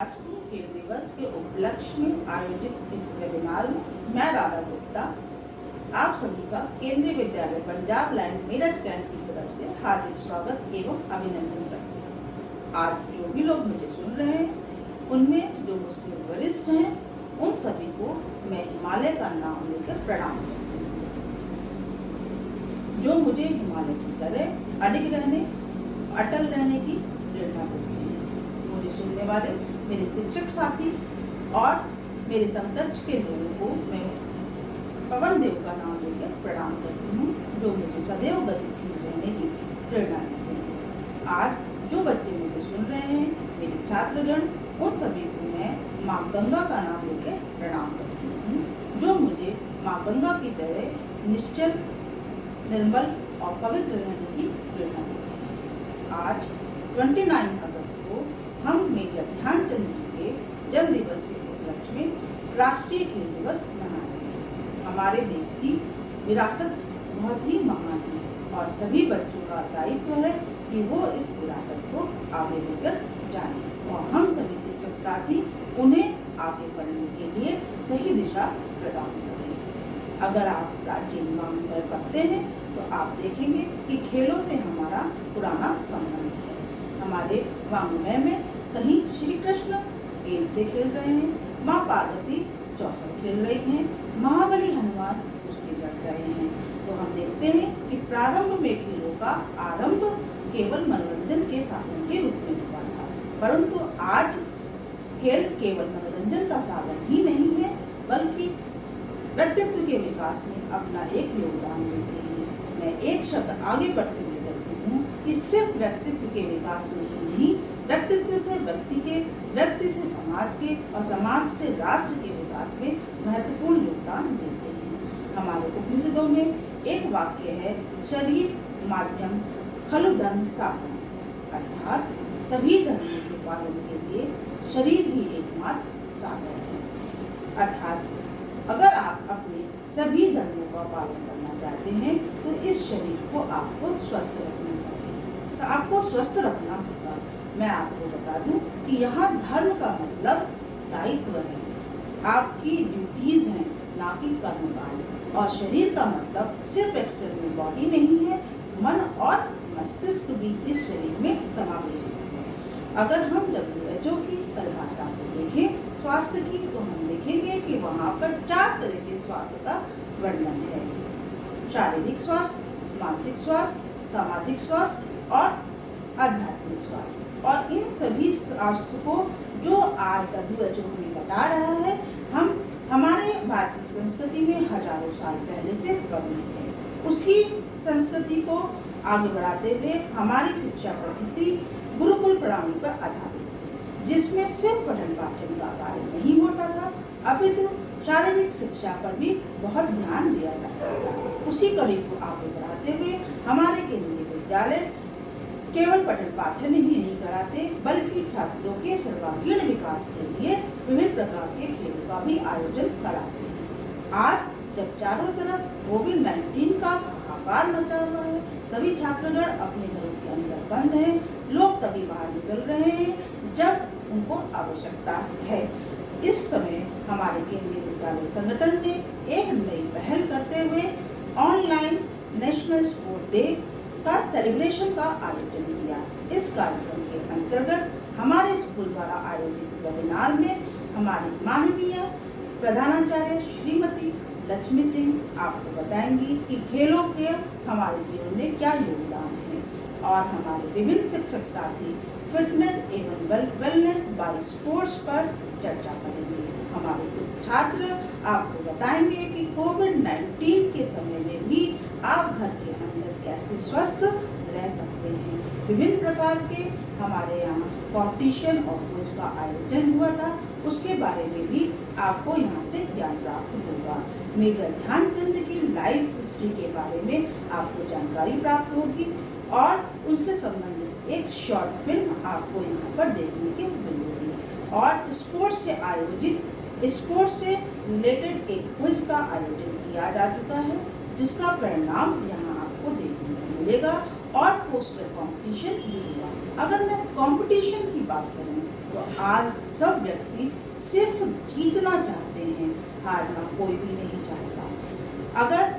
राष्ट्रीय खेल दिवस के उपलक्ष्य में आयोजित इस वेबिनार में मैं राधा गुप्ता आप सभी का केंद्रीय विद्यालय पंजाब लाइन मेरठ कैंट की तरफ से हार्दिक स्वागत एवं अभिनंदन करती हूँ। आज जो भी लोग मुझे सुन रहे हैं उनमें जो मुझसे वरिष्ठ हैं उन सभी को मैं हिमालय का नाम लेकर प्रणाम करती हूँ, जो मुझे हिमालय की तरह अडिग रहने अटल रहने की प्रेरणा देते हैं। मुझे सुनने वाले मेरे शिक्षक साथी और मेरे समकक्ष के लोगों को मैं पवन देव का नाम लेकर प्रणाम करती हूँ, जो मुझे सदैव गतिशील रहने की प्रेरणा देते हैं। आज जो बच्चे मुझे सुन रहे हैं मेरे छात्रगण उन सभी को मैं माँ गंगा का नाम लेकर प्रणाम करती हूँ, जो मुझे माँ गंगा की तरह निश्चल निर्मल और पवित्र रहने की प्रेरणा देते हैं। आज 29 अगस्त को हम मेजर ध्यानचंद जी के जन्म दिवस के उपलक्ष्य में राष्ट्रीय खेल दिवस मनाते हैं। हमारे देश की विरासत बहुत ही महान है और सभी बच्चों का दायित्व है कि वो इस विरासत को आगे लेकर जाएं और हम सभी शिक्षक साथी उन्हें आगे बढ़ने के लिए सही दिशा प्रदान करें। अगर आप प्राचीन वाङ्मय पढ़ते हैं तो आप देखेंगे कि खेलों से हमारा पुराना संबंध है। हमारे वाङ्मय में कहीं श्री कृष्ण गेंद से खेल रहे हैं, माँ पार्वती चौसर खेल रही हैं, महाबली हनुमान कुश्ती लड़ रहे हैं। तो हम देखते हैं कि प्रारंभ में खेलों का आरंभ केवल मनोरंजन के साधन के रूप में हुआ था, परंतु आज खेल केवल मनोरंजन का साधन ही नहीं है बल्कि व्यक्तित्व के विकास में अपना एक योगदान देते हैं। मैं एक शब्द आगे बढ़ते हुए कहती हूँ कि सिर्फ व्यक्तित्व के विकास में ही नहीं, व्यक्तित्व से व्यक्ति से समाज के और समाज से राष्ट्र के विकास में महत्वपूर्ण योगदान देते हैं। हमारे उपनिषदों में एक वाक्य है, शरीर माध्यम खलु धर्म साधन, अर्थात सभी धर्मों के पालन के लिए शरीर ही एकमात्र साधन है। अर्थात अगर आप अपने सभी धर्मों का पालन करना चाहते हैं तो इस शरीर को आपको स्वस्थ रखना चाहिए। तो आपको स्वस्थ रखना होगा। मैं आपको बता दूं कि यहाँ धर्म का मतलब दायित्व है, आपकी ड्यूटीज हैं, ना कि कर्मकांड। और शरीर का मतलब सिर्फ एक्सटर्नल बॉडी नहीं है, मन और मस्तिष्क भी इस शरीर में समावेशित है। अगर हम WHO की परिभाषा को देखें स्वास्थ्य की, तो हम देखेंगे कि वहाँ पर 4 तरह के स्वास्थ्य का वर्णन है: शारीरिक स्वास्थ्य, मानसिक स्वास्थ्य, सामाजिक स्वास्थ्य और आध्यात्मिक स्वास्थ्य। और इन सभी स्वास्थ्य को जो आज WHO हमें बता रहा है, हम हमारे भारतीय संस्कृति में हजारों साल पहले से प्रवृत्त है। उसी संस्कृति को आगे बढ़ाते हुए हमारी शिक्षा पद्धति गुरुकुल प्रणाली पर आधारित है, जिसमें सिर्फ पठन पाठन का कार्य नहीं होता था, अपितु शारीरिक शिक्षा पर भी बहुत ध्यान दिया जाता था। उसी कड़ी को आगे बढ़ाते हुए हमारे केंद्रीय विद्यालय केवल पठन पाठन ही नहीं कराते, बल्कि छात्रों के सर्वांगीण विकास के लिए विभिन्न प्रकार के खेलों का भी आयोजन कराते हैं। आज जब चारों तरफ कोविड-19 का हाहाकार मचा हुआ है, सभी छात्रगण अपने घरों के अंदर बंद हैं, लोग तभी बाहर निकल रहे हैं जब उनको आवश्यकता है। इस समय हमारे केंद्रीय विद्यालय संगठन ने एक नई पहल करते हुए ऑनलाइन नेशनल स्पोर्ट डे का सेलिब्रेशन का आयोजन किया। इस कार्यक्रम के अंतर्गत हमारे स्कूल द्वारा आयोजित वेबिनार में हमारी माननीय प्रधानाचार्य श्रीमती लक्ष्मी सिंह आपको बताएंगी कि खेलों के हमारे जीवन में क्या योगदान है, और हमारे विभिन्न शिक्षक साथी फिटनेस एवं वेलनेस बाय स्पोर्ट्स पर चर्चा करेंगे। हमारे कुछ छात्र आपको बताएंगे कि कोविड-19 के समय में भी आप घर के अंदर कैसे स्वस्थ रह सकते हैं। विभिन्न प्रकार के हमारे यहाँ कॉम्पिटिशन और क्विज का आयोजन हुआ था, उसके बारे में भी आपको यहाँ से ज्ञान प्राप्त होगा। मेजर ध्यानचंद की लाइफ हिस्ट्री के बारे में आपको जानकारी प्राप्त होगी और उनसे संबंधित एक शॉर्ट फिल्म आपको यहाँ पर देखने की मिलेगी। और स्पोर्ट्स से रिलेटेड एक क्विज का आयोजन किया जा चुका है, जिसका परिणाम यहाँ आपको देखने को मिलेगा और पोस्टर कंपटीशन भी हुआ। अगर मैं कंपटीशन की बात करूँ तो तो आज सब व्यक्ति सिर्फ जीतना चाहते हैं, हारना कोई भी नहीं चाहता। अगर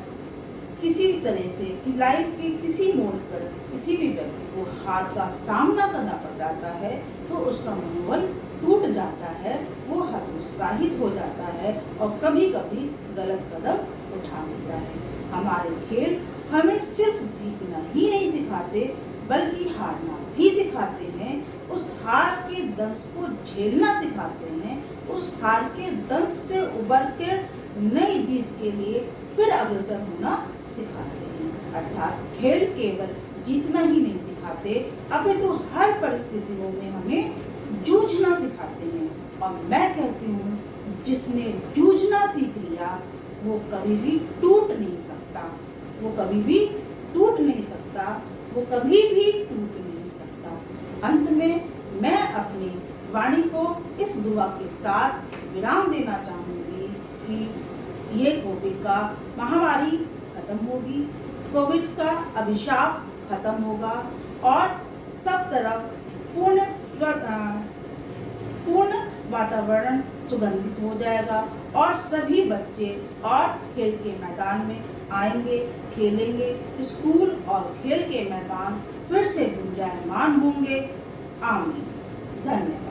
किसी तरह से कि लाइफ के किसी मोड़ पर किसी भी व्यक्ति को हार का सामना करना पड़ जाता है तो उसका मनोबल टूट जाता है, वो हतोत्साहित हो जाता है और कभी कभी गलत कदम उठा लेता है। हमारे खेल हमें सिर्फ जीतना ही नहीं सिखाते बल्कि हारना भी सिखाते हैं। उस हार के दंश को झेलना सिखाते हैं, उस हार के दंश से उबर के नई जीत के लिए फिर अग्रसर होना सिखाते हैं। अर्थात खेल केवल जीतना ही नहीं सिखाते अपितु हर परिस्थितियों में हमें जूझना सिखाते हैं। और मैं कहती हूँ जिसने जूझना सीख लिया वो कभी भी टूट नहीं सकता, वो कभी भी टूट नहीं सकता, वो कभी भी टूट नहीं सकता। अंत में मैं अपनी वाणी को इस दुआ के साथ विराम देना चाहूँगी कि ये कोविड का महामारी खत्म होगी, कोविड का अभिशाप खत्म होगा और सब तरफ पूर्ण वातावरण सुगंधित हो जाएगा और सभी बच्चे और खेल के मैदान में आएंगे, खेलेंगे। स्कूल और खेल के मैदान फिर से गुंजायमान होंगे। आमीन। धन्यवाद।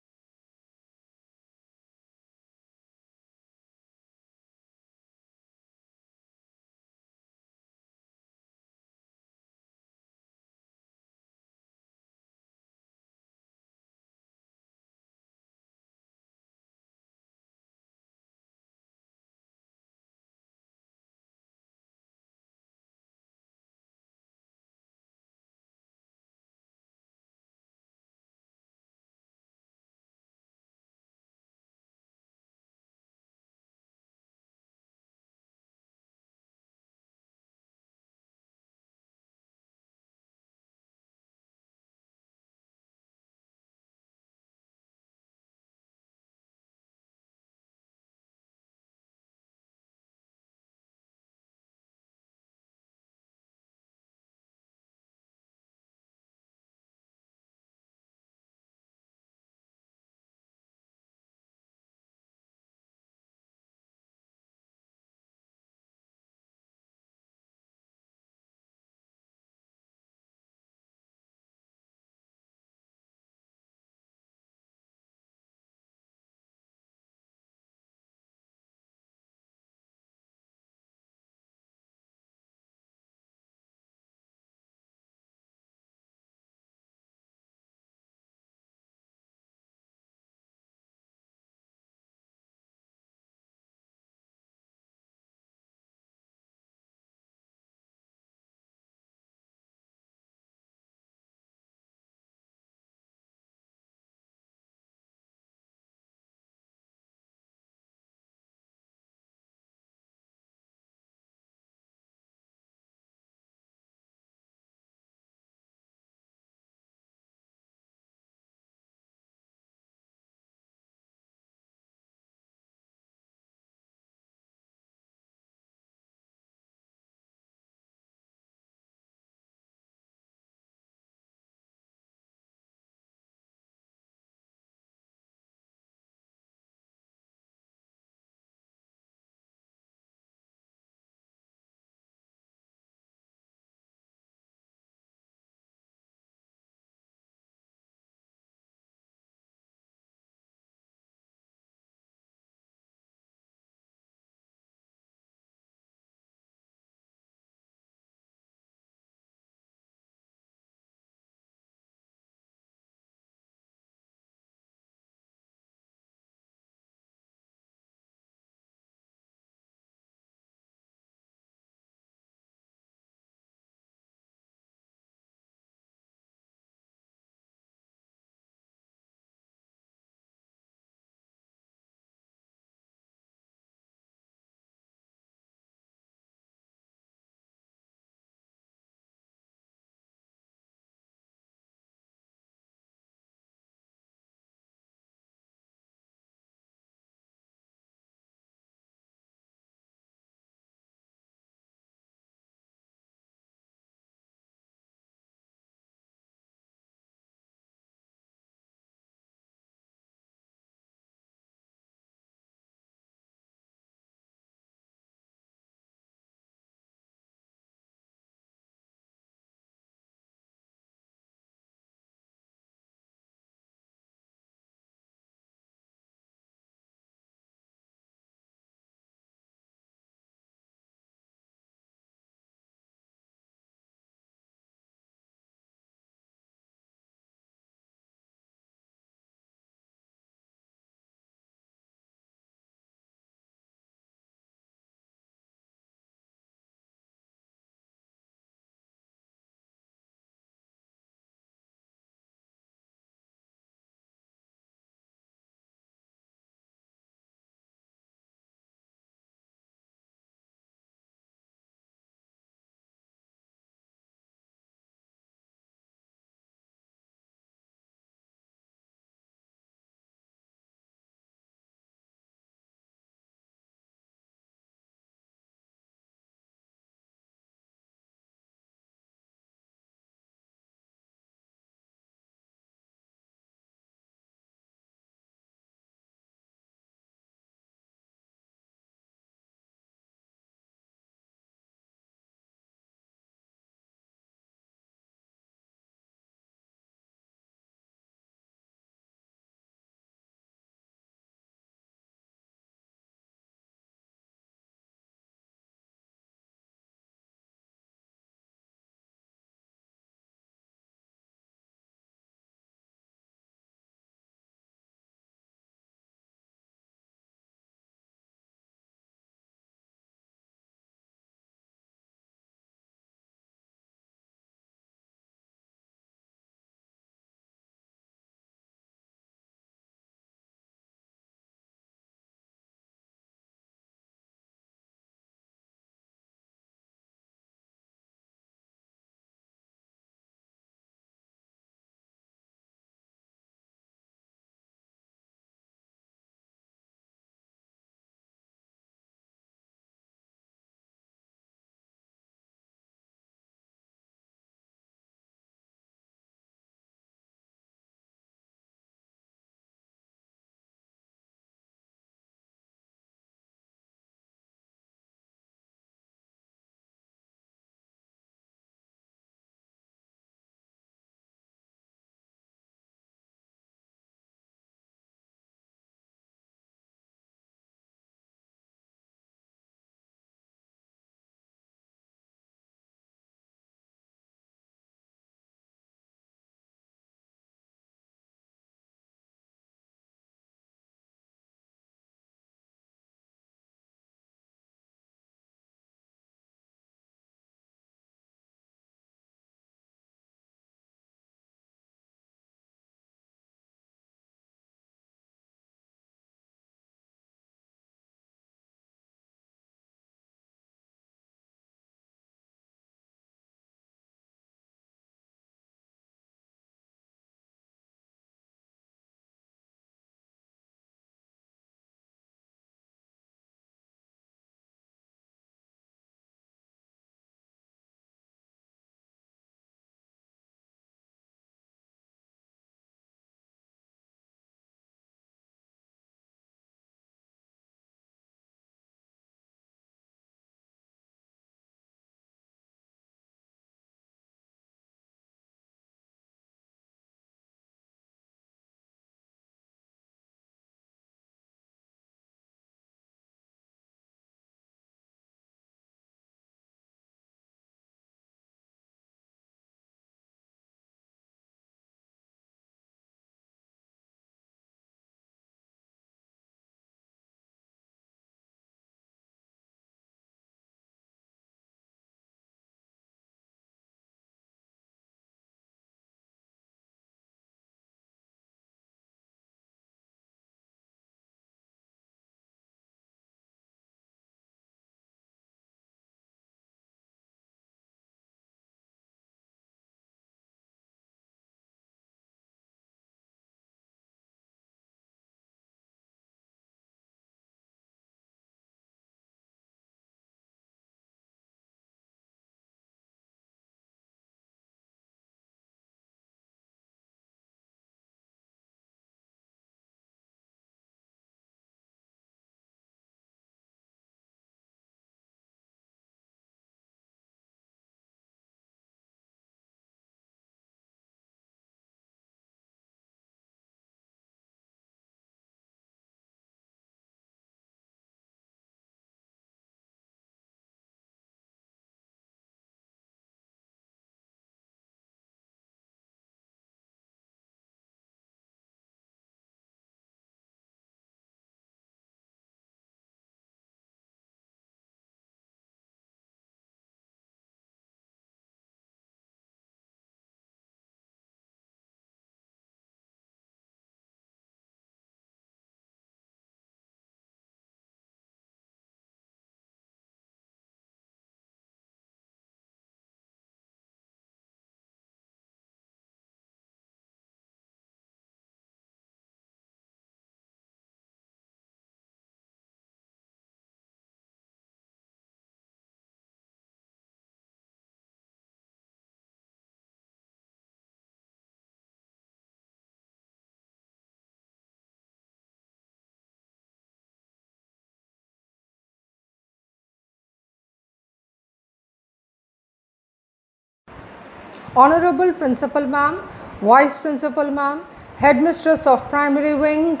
Honorable Principal Ma'am, Vice Principal Ma'am, Headmistress of Primary Wing,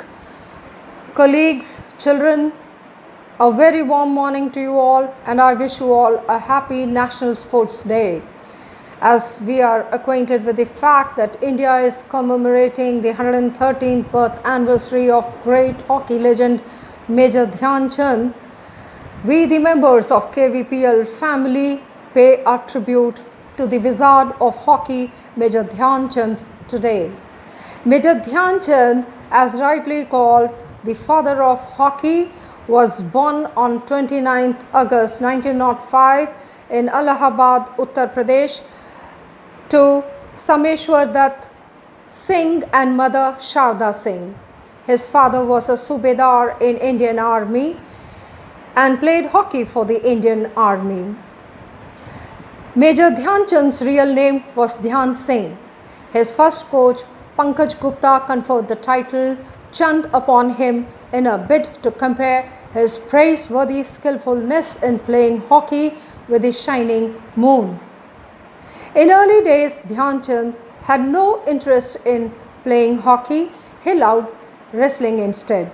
colleagues, children, a very warm morning to you all, and I wish you all a happy National Sports Day. As we are acquainted with the fact that India is commemorating the 113th birth anniversary of great hockey legend Major Dhyan Chand, we, the members of KVPL family, pay our tribute to the wizard of hockey, Major Dhyan Chand, today. Major Dhyan Chand, as rightly called the father of hockey, was born on 29th August 1905 in Allahabad, Uttar Pradesh, to Sameshwar Dutt Singh and mother Sharda Singh. His father was a Subedar in Indian Army and played hockey for the Indian Army. Major Dhyan Chand's real name was Dhyan Singh. His first coach, Pankaj Gupta, conferred the title Chand upon him in a bid to compare his praiseworthy skillfulness in playing hockey with the shining moon. In early days, Dhyan Chand had no interest in playing hockey. He loved wrestling instead.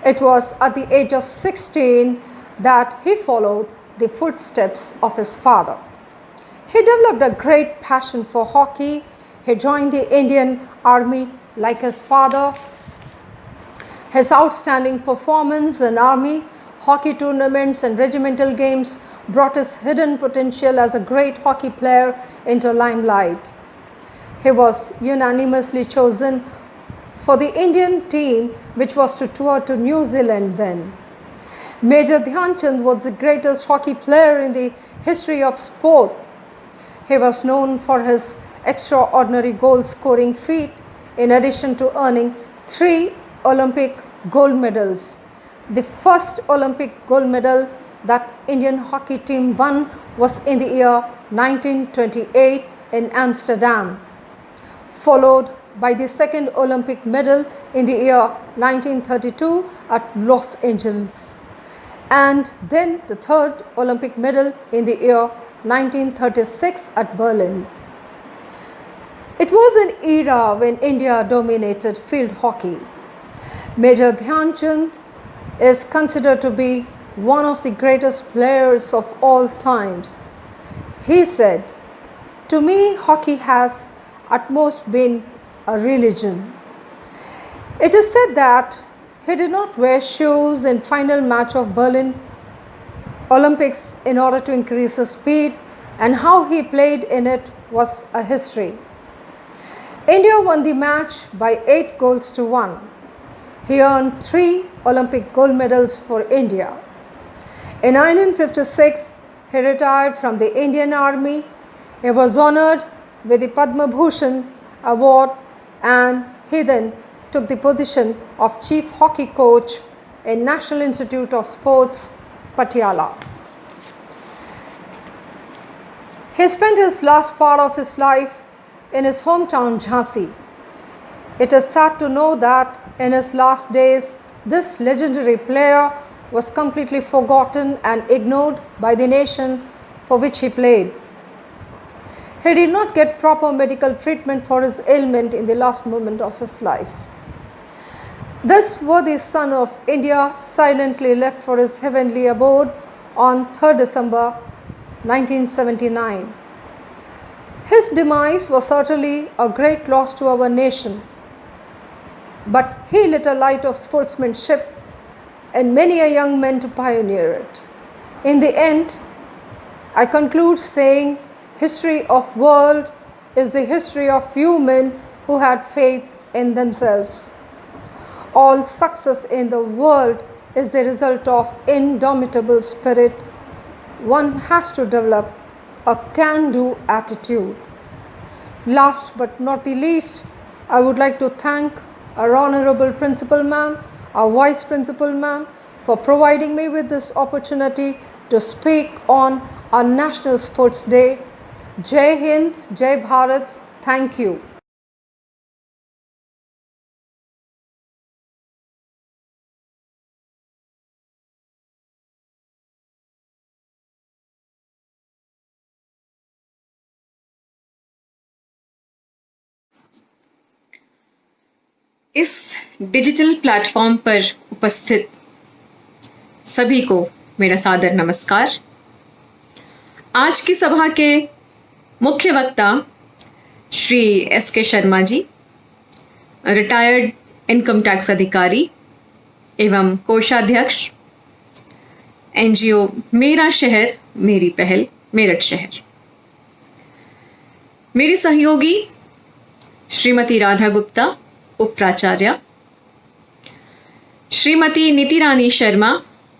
It was at the age of 16 that he followed the footsteps of his father. He developed a great passion for hockey. He joined the Indian Army like his father. His outstanding performance in Army, hockey tournaments and regimental games brought his hidden potential as a great hockey player into limelight. He was unanimously chosen for the Indian team, which was to tour to New Zealand then. Major Dhyan Chand was the greatest hockey player in the history of sport. He was known for his extraordinary goal-scoring feat, in addition to earning 3 Olympic gold medals. The first Olympic gold medal that Indian hockey team won was in the year 1928 in Amsterdam, followed by the second Olympic medal in the year 1932 at Los Angeles, and then the third Olympic medal in the year 1936 at Berlin. It was an era when India dominated field hockey. Major Dhyan Chand is considered to be one of the greatest players of all times. He said, "To me, hockey has at most been a religion." It is said that he did not wear shoes in final match of Berlin Olympics in order to increase his speed, and how he played in it was a history. India won the match by 8 goals to 1. He earned 3 Olympic gold medals for India. In 1956, he retired from the Indian Army. He was honored with the Padma Bhushan award, and he then took the position of chief hockey coach in National Institute of Sports, Patiala. He spent his last part of his life in his hometown Jhansi. It is sad to know that in his last days, this legendary player was completely forgotten and ignored by the nation for which he played. He did not get proper medical treatment for his ailment in the last moment of his life. This worthy son of India silently left for his heavenly abode on 3rd December 1979. His demise was certainly a great loss to our nation, but he lit a light of sportsmanship in many a young man to pioneer it. In the end, I conclude saying, history of world is the history of few men who had faith in themselves. All success in the world is the result of indomitable spirit. One has to develop a can-do attitude. Last but not the least, I would like to thank our Honorable Principal Ma'am, our Vice Principal Ma'am, for providing me with this opportunity to speak on our National Sports Day. Jai Hind, Jai Bharat. Thank you. इस digital platform पर उपस्थित सभी को मेरा सादर नमस्कार। आज की सभा के मुख्य वक्ता Shri S.K. Sharma ji, retired income tax अधिकारी एवं कोषाध्यक्ष NGO मेरा शहर मेरी पहल, मेरठ शहर। मेरी सहयोगी श्रीमती राधा गुप्ता, उप प्राचार्य, श्रीमती नीति रानी शर्मा,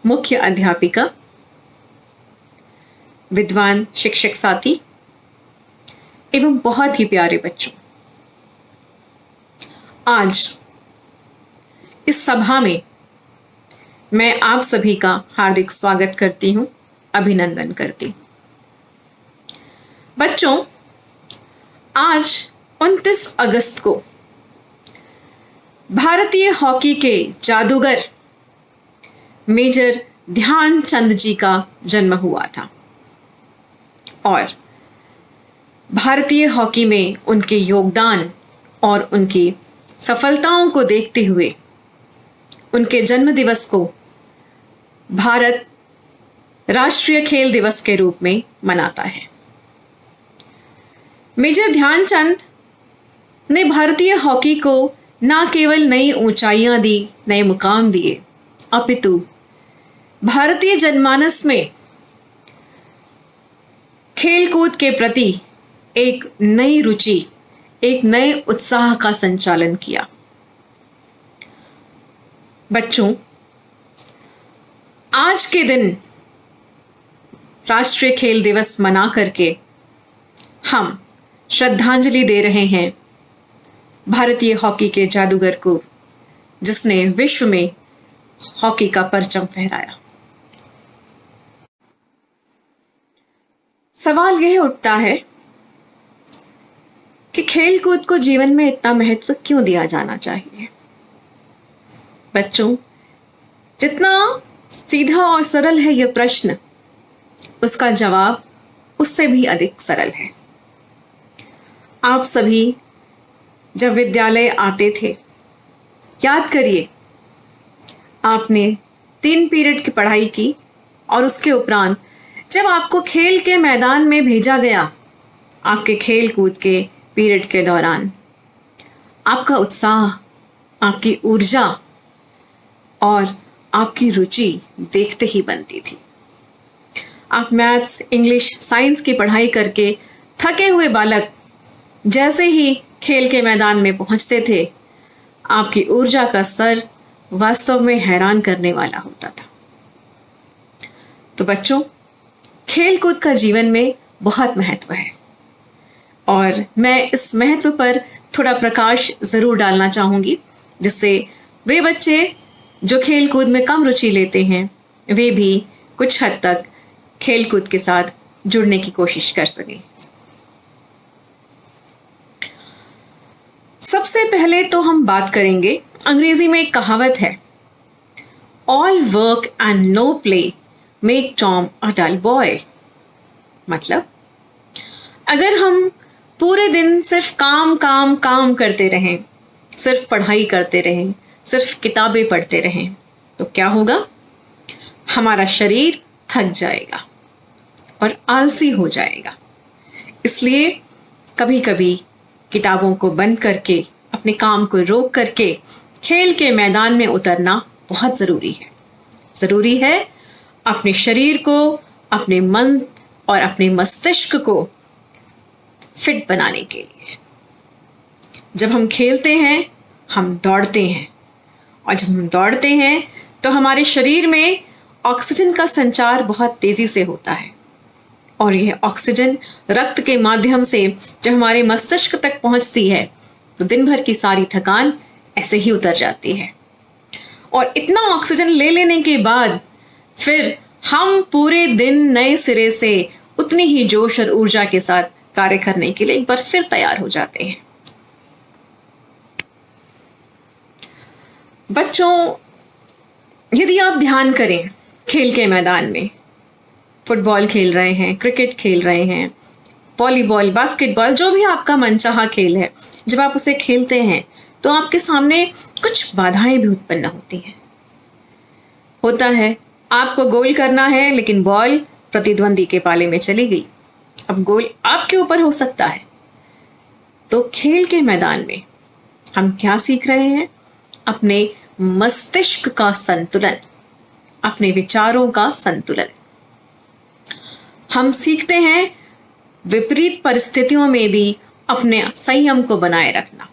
मुख्य अध्यापिका, विद्वान शिक्षक साथी एवं बहुत ही प्यारे बच्चों, आज इस सभा में मैं आप सभी का हार्दिक स्वागत करती हूं, अभिनंदन करती हूं। बच्चों, आज 29 अगस्त को भारतीय हॉकी के जादूगर मेजर ध्यानचंद जी का जन्म हुआ था और भारतीय हॉकी में उनके योगदान और उनकी सफलताओं को देखते हुए उनके जन्म दिवस को भारत राष्ट्रीय खेल दिवस के रूप में मनाता है। मेजर ध्यानचंद ने भारतीय हॉकी को न केवल नई ऊंचाइयां दी, नए मुकाम दिए, अपितु भारतीय जनमानस में खेलकूद के प्रति एक नई रुचि, एक नए उत्साह का संचालन किया। बच्चों, आज के दिन राष्ट्रीय खेल दिवस मना करके हम श्रद्धांजलि दे रहे हैं भारतीय हॉकी के जादूगर को, जिसने विश्व में हॉकी का परचम फहराया। सवाल यह उठता है कि खेलकूद को जीवन में इतना महत्व क्यों दिया जाना चाहिए। बच्चों, जितना सीधा और सरल है यह प्रश्न, उसका जवाब उससे भी अधिक सरल है। आप सभी जब विद्यालय आते थे, याद करिए, आपने 3 पीरियड की पढ़ाई की और उसके उपरांत जब आपको खेल के मैदान में भेजा गया, आपके खेल कूद के पीरियड के दौरान आपका उत्साह, आपकी ऊर्जा और आपकी रुचि देखते ही बनती थी। आप मैथ्स, इंग्लिश, साइंस की पढ़ाई करके थके हुए बालक जैसे ही खेल के मैदान में पहुंचते थे, आपकी ऊर्जा का स्तर वास्तव में हैरान करने वाला होता था। तो बच्चों, खेलकूद का जीवन में बहुत महत्व है और मैं इस महत्व पर थोड़ा प्रकाश जरूर डालना चाहूंगी, जिससे वे बच्चे जो खेलकूद में कम रुचि लेते हैं, वे भी कुछ हद तक खेलकूद के साथ जुड़ने की कोशिश कर सकें। सबसे पहले तो हम बात करेंगे, अंग्रेजी में एक कहावत है, all work and no play make Tom a dull boy. मतलब, अगर हम पूरे दिन सिर्फ काम काम काम करते रहें, सिर्फ पढ़ाई करते रहें, सिर्फ किताबें पढ़ते रहें, तो क्या होगा? हमारा शरीर थक जाएगा और आलसी हो जाएगा। इसलिए कभी कभी किताबों को बंद करके, अपने काम को रोक करके खेल के मैदान में उतरना बहुत ज़रूरी है। ज़रूरी है अपने शरीर को, अपने मन और अपने मस्तिष्क को फिट बनाने के लिए। जब हम खेलते हैं, हम दौड़ते हैं और जब हम दौड़ते हैं तो हमारे शरीर में ऑक्सीजन का संचार बहुत तेज़ी से होता है और यह ऑक्सीजन रक्त के माध्यम से जब हमारे मस्तिष्क तक पहुंचती है तो दिन भर की सारी थकान ऐसे ही उतर जाती है। और इतना ऑक्सीजन ले लेने के बाद फिर हम पूरे दिन नए सिरे से उतनी ही जोश और ऊर्जा के साथ कार्य करने के लिए एक बार फिर तैयार हो जाते हैं। बच्चों, यदि आप ध्यान करें, खेल के मैदान में फुटबॉल खेल रहे हैं, क्रिकेट खेल रहे हैं, वॉलीबॉल, बास्केटबॉल, जो भी आपका मनचाहा खेल है, जब आप उसे खेलते हैं तो आपके सामने कुछ बाधाएं भी उत्पन्न होती हैं। होता है आपको गोल करना है, लेकिन बॉल प्रतिद्वंदी के पाले में चली गई। अब गोल आपके ऊपर हो सकता है। तो खेल के मैदान में हम क्या सीख रहे हैं? अपने मस्तिष्क का संतुलन, अपने विचारों का संतुलन। हम सीखते हैं विपरीत परिस्थितियों में भी अपने संयम को बनाए रखना,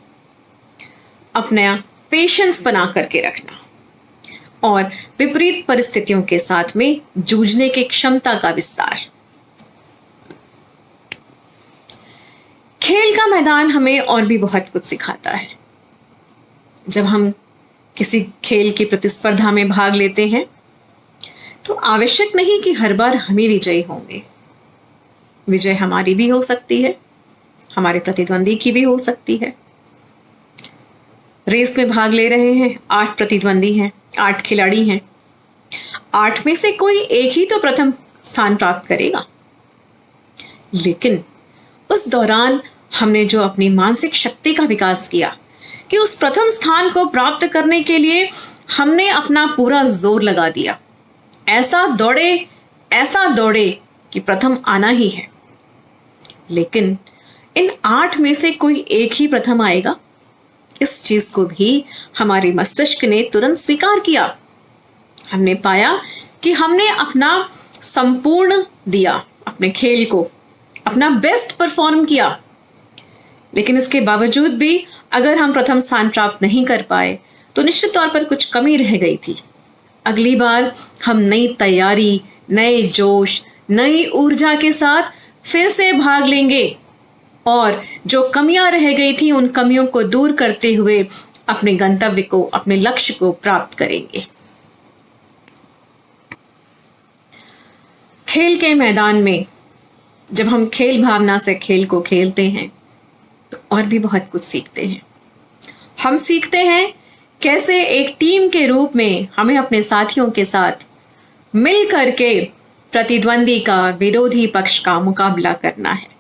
अपना पेशेंस बना करके रखना और विपरीत परिस्थितियों के साथ में जूझने की क्षमता का विस्तार। खेल का मैदान हमें और भी बहुत कुछ सिखाता है। जब हम किसी खेल की प्रतिस्पर्धा में भाग लेते हैं तो आवश्यक नहीं कि हर बार हम ही विजयी होंगे। विजय हमारी भी हो सकती है, हमारे प्रतिद्वंदी की भी हो सकती है। रेस में भाग ले रहे हैं, 8 प्रतिद्वंदी हैं, 8 खिलाड़ी हैं। 8 में से कोई एक ही तो प्रथम स्थान प्राप्त करेगा। लेकिन उस दौरान हमने जो अपनी मानसिक शक्ति का विकास किया कि उस प्रथम स्थान को प्राप्त करने के लिए हमने अपना पूरा जोर लगा दिया। ऐसा दौड़े कि प्रथम आना ही है। लेकिन इन 8 में से कोई एक ही प्रथम आएगा, इस चीज को भी हमारे मस्तिष्क ने तुरंत स्वीकार किया। हमने पाया कि हमने अपना संपूर्ण दिया, अपने खेल को अपना बेस्ट परफॉर्म किया। लेकिन इसके बावजूद भी अगर हम प्रथम स्थान प्राप्त नहीं कर पाए तो निश्चित तौर पर कुछ कमी रह गई थी। अगली बार हम नई तैयारी, नए जोश, नई ऊर्जा के साथ फिर से भाग लेंगे और जो कमियां रह गई थी उन कमियों को दूर करते हुए अपने गंतव्य को, अपने लक्ष्य को प्राप्त करेंगे। खेल के मैदान में जब हम खेल भावना से खेल को खेलते हैं तो और भी बहुत कुछ सीखते हैं। हम सीखते हैं कैसे एक टीम के रूप में हमें अपने साथियों के साथ मिल करके प्रतिद्वंदी का, विरोधी पक्ष का मुकाबला करना है।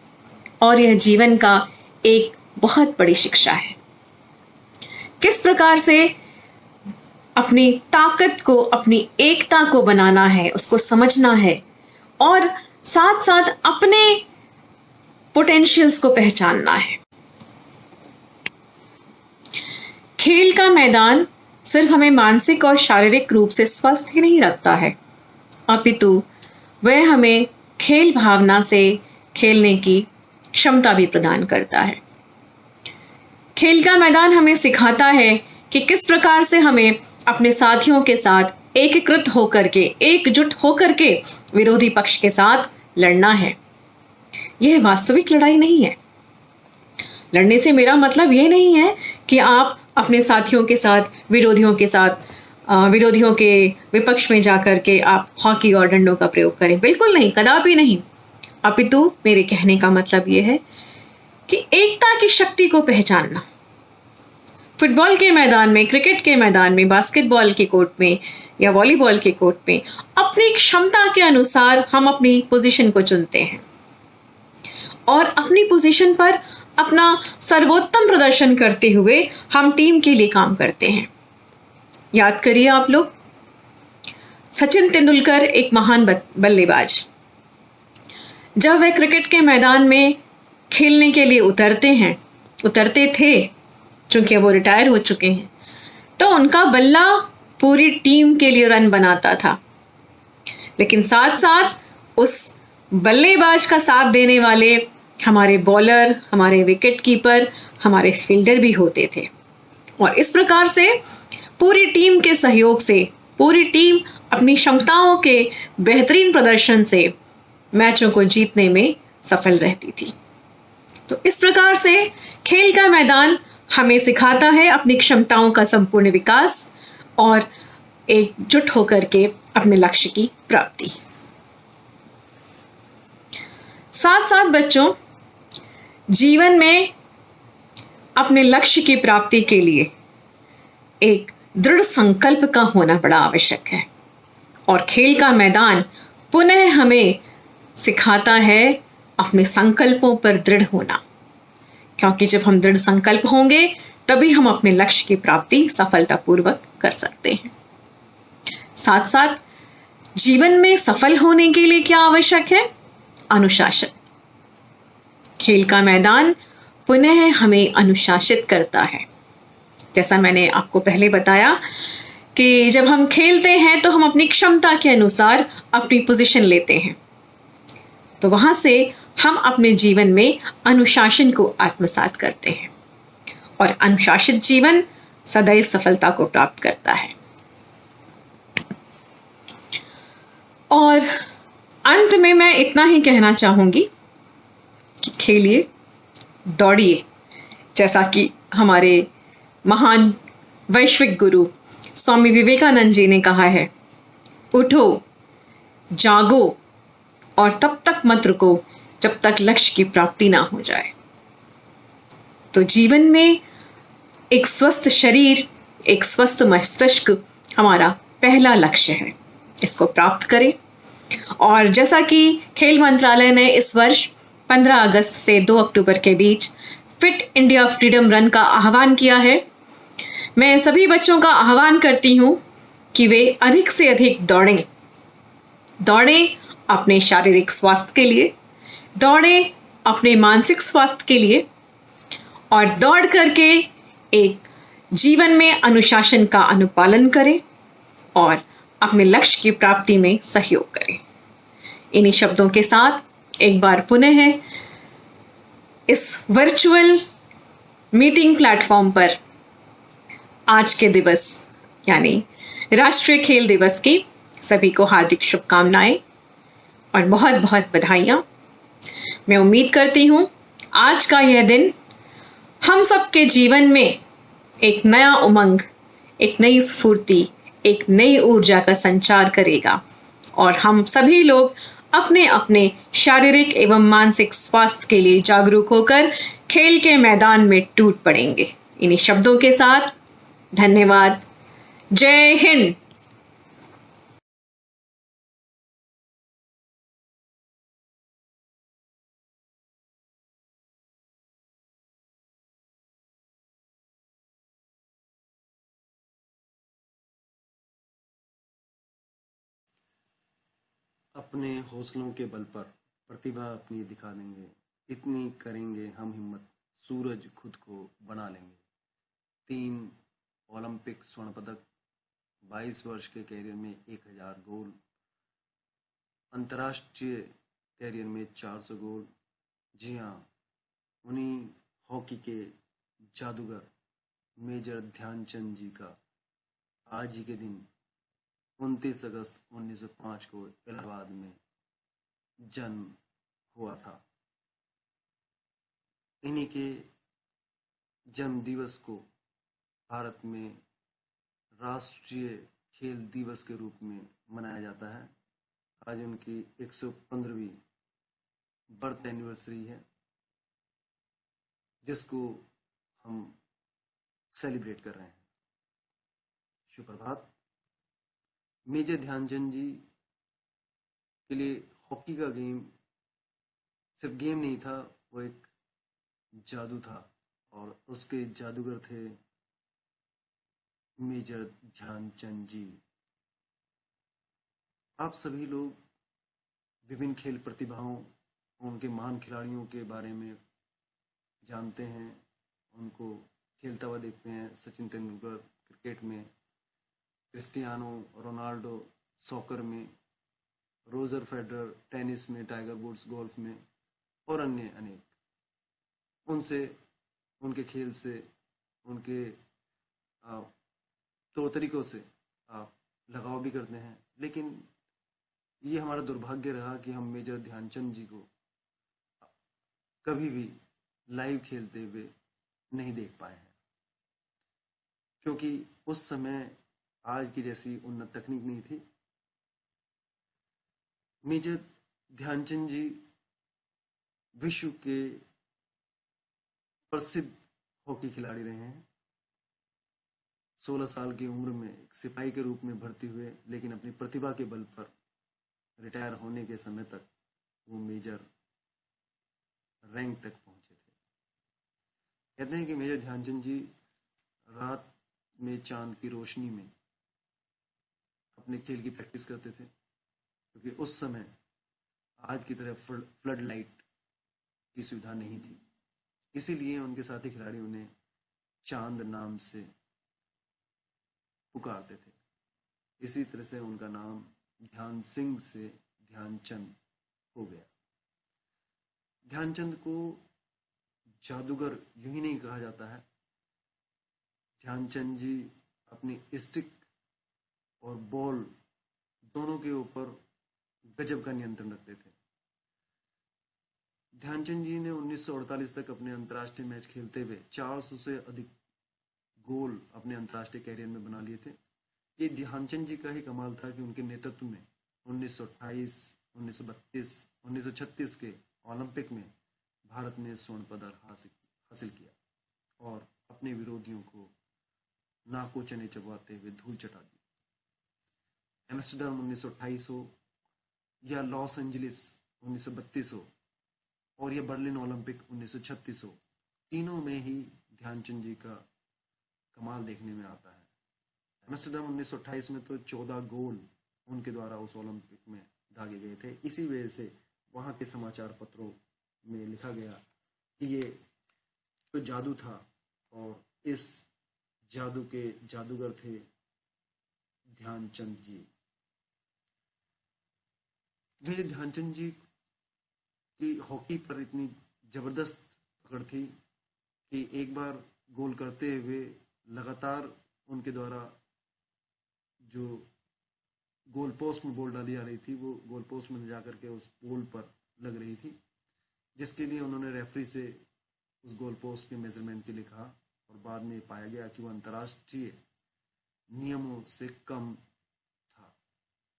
और यह जीवन का एक बहुत बड़ी शिक्षा है। किस प्रकार से अपनी ताकत को, अपनी एकता को बनाना है, उसको समझना है और साथ साथ अपने पोटेंशियल्स को पहचानना है। खेल का मैदान सिर्फ हमें मानसिक और शारीरिक रूप से स्वस्थ ही नहीं रखता है, अपितु वह हमें खेल भावना से खेलने की क्षमता भी प्रदान करता है। खेल का मैदान हमें सिखाता है कि किस प्रकार से हमें अपने साथियों के साथ एकीकृत होकर के, एकजुट होकर के विरोधी पक्ष के साथ लड़ना है। यह वास्तविक लड़ाई नहीं है। लड़ने से मेरा मतलब यह नहीं है कि आप अपने साथियों के साथ, विरोधियों के साथ, विरोधियों के विपक्ष में जाकर के आप हॉकी और डंडों का प्रयोग करें। बिल्कुल नहीं, कदापि नहीं। अपितु मेरे कहने का मतलब यह है कि एकता की शक्ति को पहचानना। फुटबॉल के मैदान में, क्रिकेट के मैदान में, बास्केटबॉल के कोर्ट में या वॉलीबॉल के कोर्ट में अपनी क्षमता के अनुसार हम अपनी पोजीशन को चुनते हैं और अपनी पोजीशन पर अपना सर्वोत्तम प्रदर्शन करते हुए हम टीम के लिए काम करते हैं। याद करिए आप लोग, सचिन तेंदुलकर एक महान बल्लेबाज, जब वह क्रिकेट के मैदान में खेलने के लिए उतरते थे, चूंकि वो रिटायर हो चुके हैं, तो उनका बल्ला पूरी टीम के लिए रन बनाता था। लेकिन साथ साथ उस बल्लेबाज का साथ देने वाले हमारे बॉलर, हमारे विकेट कीपर, हमारे फील्डर भी होते थे। और इस प्रकार से पूरी टीम के सहयोग से पूरी टीम अपनी क्षमताओं के बेहतरीन प्रदर्शन से मैचों को जीतने में सफल रहती थी। तो इस प्रकार से खेल का मैदान हमें सिखाता है अपनी क्षमताओं का संपूर्ण विकास और एकजुट होकर के अपने लक्ष्य की प्राप्ति। साथ साथ बच्चों, जीवन में अपने लक्ष्य की प्राप्ति के लिए एक दृढ़ संकल्प का होना बड़ा आवश्यक है। और खेल का मैदान पुनः हमें सिखाता है अपने संकल्पों पर दृढ़ होना, क्योंकि जब हम दृढ़ संकल्प होंगे तभी हम अपने लक्ष्य की प्राप्ति सफलतापूर्वक कर सकते हैं। साथ साथ जीवन में सफल होने के लिए क्या आवश्यक है? अनुशासन। खेल का मैदान पुनः हमें अनुशासित करता है। जैसा मैंने आपको पहले बताया कि जब हम खेलते हैं तो हम अपनी क्षमता के अनुसार अपनी पोजीशन लेते हैं, तो वहां से हम अपने जीवन में अनुशासन को आत्मसात करते हैं और अनुशासित जीवन सदैव सफलता को प्राप्त करता है। और अंत में मैं इतना ही कहना चाहूंगी कि खेलिए, दौड़िए, जैसा कि हमारे महान वैश्विक गुरु स्वामी विवेकानंद जी ने कहा है, उठो, जागो और तब तक मत रुको जब तक लक्ष्य की प्राप्ति ना हो जाए। तो जीवन में एक स्वस्थ शरीर, एक स्वस्थ मस्तिष्क हमारा पहला लक्ष्य है। इसको प्राप्त करें। और जैसा कि खेल मंत्रालय ने इस वर्ष 15 अगस्त से 2 अक्टूबर के बीच फिट इंडिया फ्रीडम रन का आह्वान किया है, मैं सभी बच्चों का आह्वान करती हूँ कि वे अधिक से अधिक दौड़ें। दौड़ें अपने शारीरिक स्वास्थ्य के लिए, दौड़ें अपने मानसिक स्वास्थ्य के लिए और दौड़ करके एक जीवन में अनुशासन का अनुपालन करें और अपने लक्ष्य की प्राप्ति में सहयोग करें। इन्हीं शब्दों के साथ एक बार पुनः इस वर्चुअल मीटिंग प्लेटफॉर्म पर आज के दिवस यानी राष्ट्रीय खेल दिवस की सभी को हार्दिक शुभकामनाएं और बहुत बहुत बधाइयाँ। मैं उम्मीद करती हूँ आज का यह दिन हम सबके जीवन में एक नया उमंग, एक नई स्फूर्ति, एक नई ऊर्जा का संचार करेगा और हम सभी लोग अपने अपने शारीरिक एवं मानसिक स्वास्थ्य के लिए जागरूक होकर खेल के मैदान में टूट पड़ेंगे। इन्हीं शब्दों के साथ धन्यवाद। जय हिंद। अपने हौसलों के बल पर प्रतिभा अपनी दिखा देंगे, इतनी करेंगे हम हिम्मत, सूरज खुद को बना लेंगे। 3 ओलंपिक स्वर्ण पदक, 22 वर्ष के कैरियर में 1000 गोल, अंतर्राष्ट्रीय कैरियर में 400 गोल। जी हाँ, उन्हीं हॉकी के जादूगर मेजर ध्यानचंद जी का आज ही के दिन 29 अगस्त 1905 को इलाहाबाद में जन्म हुआ था। इन्हीं के जन्म दिवस को भारत में राष्ट्रीय खेल दिवस के रूप में मनाया जाता है। आज उनकी 115वीं बर्थ एनिवर्सरी है, जिसको हम सेलिब्रेट कर रहे हैं। सुप्रभात। मेजर ध्यानचंद जी के लिए हॉकी का गेम सिर्फ गेम नहीं था, वो एक जादू था और उसके जादूगर थे मेजर ध्यानचंद जी। आप सभी लोग विभिन्न खेल प्रतिभाओं, उनके महान खिलाड़ियों के बारे में जानते हैं, उनको खेलता हुआ देखते हैं। सचिन तेंदुलकर क्रिकेट में, क्रिस्टियानो रोनाल्डो सॉकर में, रोजर फेडरर टेनिस में, टाइगर वुड्स गोल्फ में और अन्य अनेक। उनसे, उनके खेल से, उनके तौर तरीकों से आप लगाव भी करते हैं। लेकिन ये हमारा दुर्भाग्य रहा कि हम मेजर ध्यानचंद जी को कभी भी लाइव खेलते हुए नहीं देख पाए हैं, क्योंकि उस समय आज की जैसी उन्नत तकनीक नहीं थी। मेजर ध्यानचंद जी विश्व के प्रसिद्ध हॉकी खिलाड़ी रहे हैं। 16 साल की उम्र में एक सिपाही के रूप में भर्ती हुए, लेकिन अपनी प्रतिभा के बल पर रिटायर होने के समय तक वो मेजर रैंक तक पहुंचे थे। कहते हैं कि मेजर ध्यानचंद जी रात में चांद की रोशनी में अपने खेल की प्रैक्टिस करते थे, क्योंकि उस समय आज की तरह फ्लड लाइट की सुविधा नहीं थी। इसीलिए उनके साथी खिलाड़ी उन्हें चांद नाम से पुकारते थे। इसी तरह से उनका नाम ध्यान सिंह से ध्यानचंद हो गया। ध्यानचंद को जादूगर यूं ही नहीं कहा जाता है। ध्यानचंद जी अपनी स्टिक और बॉल दोनों के ऊपर गजब का नियंत्रण रखते थे। ध्यानचंद जी ने 1948 तक अपने अंतर्राष्ट्रीय मैच खेलते हुए 400 से अधिक गोल अपने अंतर्राष्ट्रीय कैरियर में बना लिए थे। ये ध्यानचंद जी का ही कमाल था कि उनके नेतृत्व में 1928, 1932, 1936 के ओलंपिक में भारत ने स्वर्ण पदक हासिल किया और अपने विरोधियों को नाको चने चबाते हुए धूल चटा दी। एम्स्टर्डम 1928 हो या लॉस एंजलिस 1932 हो और यह बर्लिन ओलंपिक 1936 हो, तीनों में ही ध्यानचंद जी का कमाल देखने में आता है। एम्स्टर्डम 1928 में तो 14 गोल उनके द्वारा उस ओलंपिक में दागे गए थे। इसी वजह से वहाँ के समाचार पत्रों में लिखा गया कि ये तो जादू था और इस जादू के जादूगर थे ध्यानचंद जी। मेरे ध्यानचंद जी की हॉकी पर इतनी जबरदस्त पकड़ थी कि एक बार गोल करते हुए लगातार उनके द्वारा जो गोल पोस्ट में बॉल डाली जा रही थी वो गोल पोस्ट में जाकर के उस पोल पर लग रही थी, जिसके लिए उन्होंने रेफरी से उस गोल पोस्ट के मेजरमेंट के लिए कहा और बाद में पाया गया कि वो अंतर्राष्ट्रीय नियमों से कम था,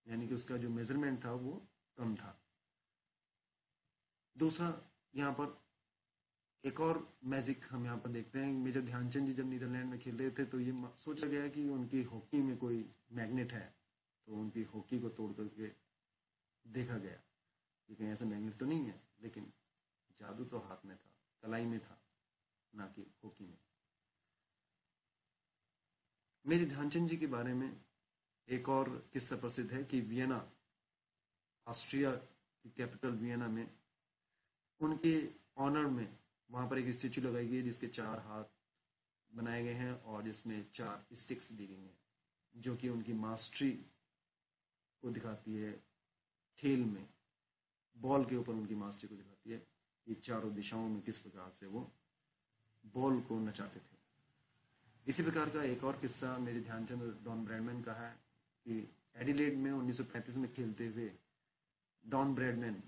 यानी कि उसका जो मेजरमेंट था वो कम था। दूसरा, यहाँ पर एक और मैजिक हम यहाँ पर देखते हैं। मेजर ध्यानचंद जी जब नीदरलैंड में खेल रहे थे तो ये सोचा गया कि उनकी हॉकी में कोई मैग्नेट है, तो उनकी हॉकी को तोड़ करके देखा गया कि कहीं ऐसा मैग्नेट तो नहीं है, लेकिन जादू तो हाथ में था, कलाई में था, ना कि हॉकी में। मेजर ध्यानचंद जी के बारे में एक और किस्सा प्रसिद्ध है कि वियना, ऑस्ट्रिया की कैपिटल वियना में उनके ऑनर में वहां पर एक स्टेचू लगाई गई है जिसके 4 हाथ बनाए गए हैं और जिसमें 4 स्टिक्स दी गई हैं, जो कि उनकी मास्टरी को दिखाती है। खेल में बॉल के ऊपर उनकी मास्टरी को दिखाती है कि चारों दिशाओं में किस प्रकार से वो बॉल को नचाते थे। इसी प्रकार का एक और किस्सा मेरे ध्यानचंद डॉन ब्रैडमैन का है कि एडिलेड में 1935 में खेलते हुए डॉन ब्रैडमैन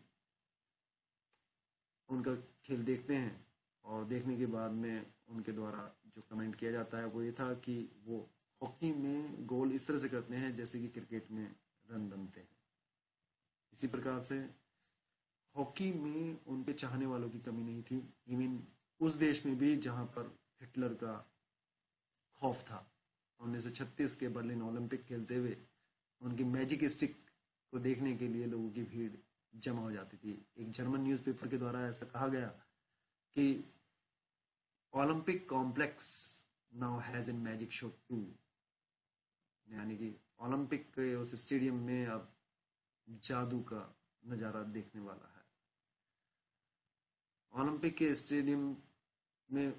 उनका खेल देखते हैं और देखने के बाद में उनके द्वारा जो कमेंट किया जाता है वो ये था कि वो हॉकी में गोल इस तरह से करते हैं जैसे कि क्रिकेट में रन बनते हैं। इसी प्रकार से हॉकी में उनके चाहने वालों की कमी नहीं थी, इवन उस देश में भी जहां पर हिटलर का खौफ था। 1936 के बर्लिन ओलंपिक खेलते हुए उनकी मैजिक स्टिक को देखने के लिए लोगों की भीड़ जमा हो जाती थी। एक जर्मन न्यूज़पेपर के द्वारा ऐसा कहा गया कि Olympic complex now has a magic show too, यानी कि ओलंपिक के उस स्टेडियम में अब जादू का नजारा देखने वाला है। ओलंपिक के स्टेडियम में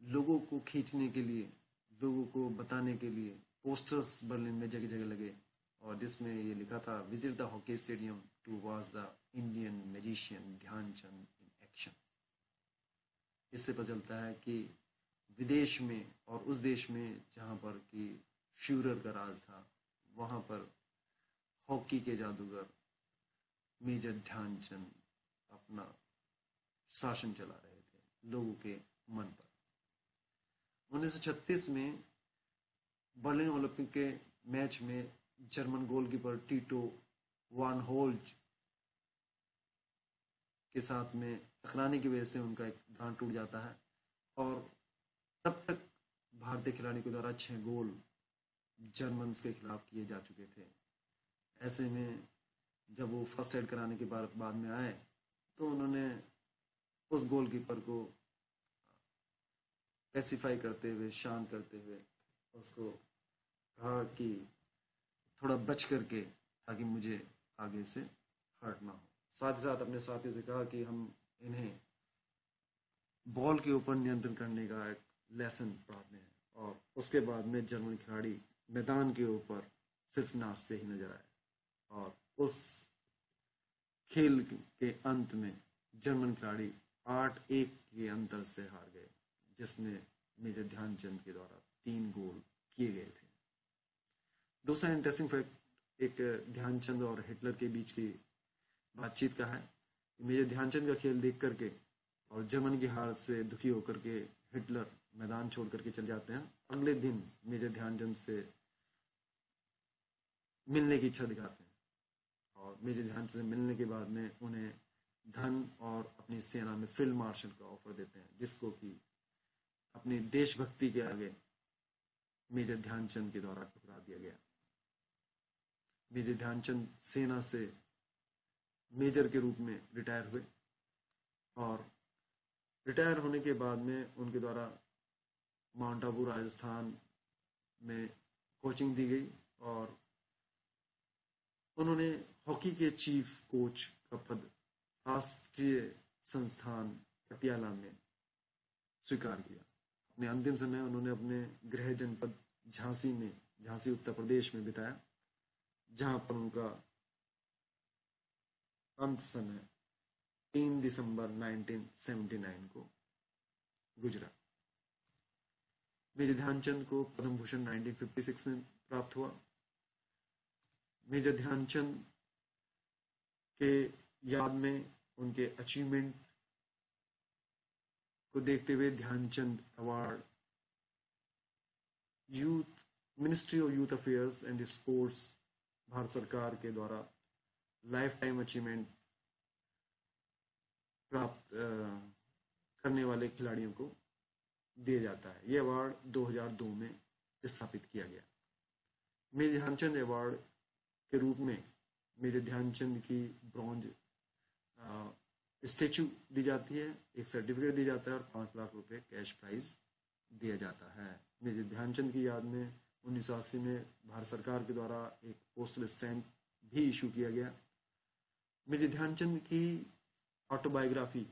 लोगों को खींचने के लिए, लोगों को बताने के लिए पोस्टर्स बर्लिन में जगह जगह लगे और जिसमें ये लिखा था, visit the hockey stadium to watch the Indian magician Dhyanchand in action. इससे पता चलता है कि विदेश में और उस देश में जहां पर कि फ्यूरर का राज था, वहां पर हॉकी के जादूगर मेजर ध्यानचंद अपना शासन चला रहे थे लोगों के मन पर। 1936 में बर्लिन ओलंपिक के मैच में जर्मन गोलकीपर टीटो वान होल्ज के साथ में टकराने की वजह से उनका एक दांत टूट जाता है और तब तक भारतीय खिलाड़ी के द्वारा 6 गोल जर्मन्स के खिलाफ किए जा चुके थे। ऐसे में जब वो फर्स्ट एड कराने के बाद में आए तो उन्होंने उस गोलकीपर को पैसिफाई करते हुए, शांत करते हुए उसको कहा कि थोड़ा बच करके, ताकि मुझे आगे से हर्ट ना हो। साथ ही साथ अपने साथियों से कहा कि हम इन्हें बॉल के ऊपर नियंत्रण करने का एक लेसन पढ़ाते हैं। और उसके बाद में जर्मन खिलाड़ी मैदान के ऊपर सिर्फ नाचते ही नजर आए और उस खेल के अंत में जर्मन खिलाड़ी 8-1 के अंतर से हार गए, जिसमें मेजर ध्यानचंद के द्वारा 3 गोल किए गए थे। दूसरा इंटरेस्टिंग फैक्ट एक ध्यानचंद और हिटलर के बीच की बातचीत का है। मेजर ध्यानचंद का खेल देख करके और जर्मनी की हार से दुखी होकर के हिटलर मैदान छोड़ करके चले जाते हैं। अगले दिन मेजर ध्यानचंद से मिलने की इच्छा दिखाते हैं और मेजर ध्यानचंद से मिलने के बाद में उन्हें धन और अपनी सेना में फील्ड मार्शल का ऑफर देते हैं, जिसको कि अपनी देशभक्ति के आगे मेजर ध्यानचंद के द्वारा ठुकरा दिया गया। मेजर ध्यानचंद सेना से मेजर के रूप में रिटायर हुए और रिटायर होने के बाद में उनके द्वारा माउंट आबू राजस्थान में कोचिंग दी गई और उन्होंने हॉकी के चीफ कोच का पद राष्ट्रीय संस्थान पटियाला में स्वीकार किया। अपने अंतिम समय उन्होंने अपने गृह जनपद झांसी उत्तर प्रदेश में बिताया, जहां पर उनका अंत समय 3 दिसंबर 1979 को गुजरा। मेजर ध्यानचंद को पद्म भूषण 1956 में प्राप्त हुआ। मेजर ध्यानचंद के याद में उनके अचीवमेंट को देखते हुए Dhyanchand award ministry of youth affairs and sports Bharat सरकार के द्वारा लाइफ टाइम अचीवमेंट प्राप्त करने वाले खिलाड़ियों को दिया जाता है। यह अवार्ड 2002 में स्थापित किया गया। मेजर ध्यानचंद अवार्ड के रूप में मेजर ध्यानचंद की ब्रॉन्ज स्टेचू दी जाती है, एक सर्टिफिकेट दिया जाता है और 5 लाख रुपए कैश प्राइज दिया जाता है। मेजर ध्यानचंद की याद में 1980 में भारत सरकार के द्वारा एक पोस्टल स्टैम्प भी इशू किया गया। मेजर ध्यानचंद की ऑटोबायोग्राफी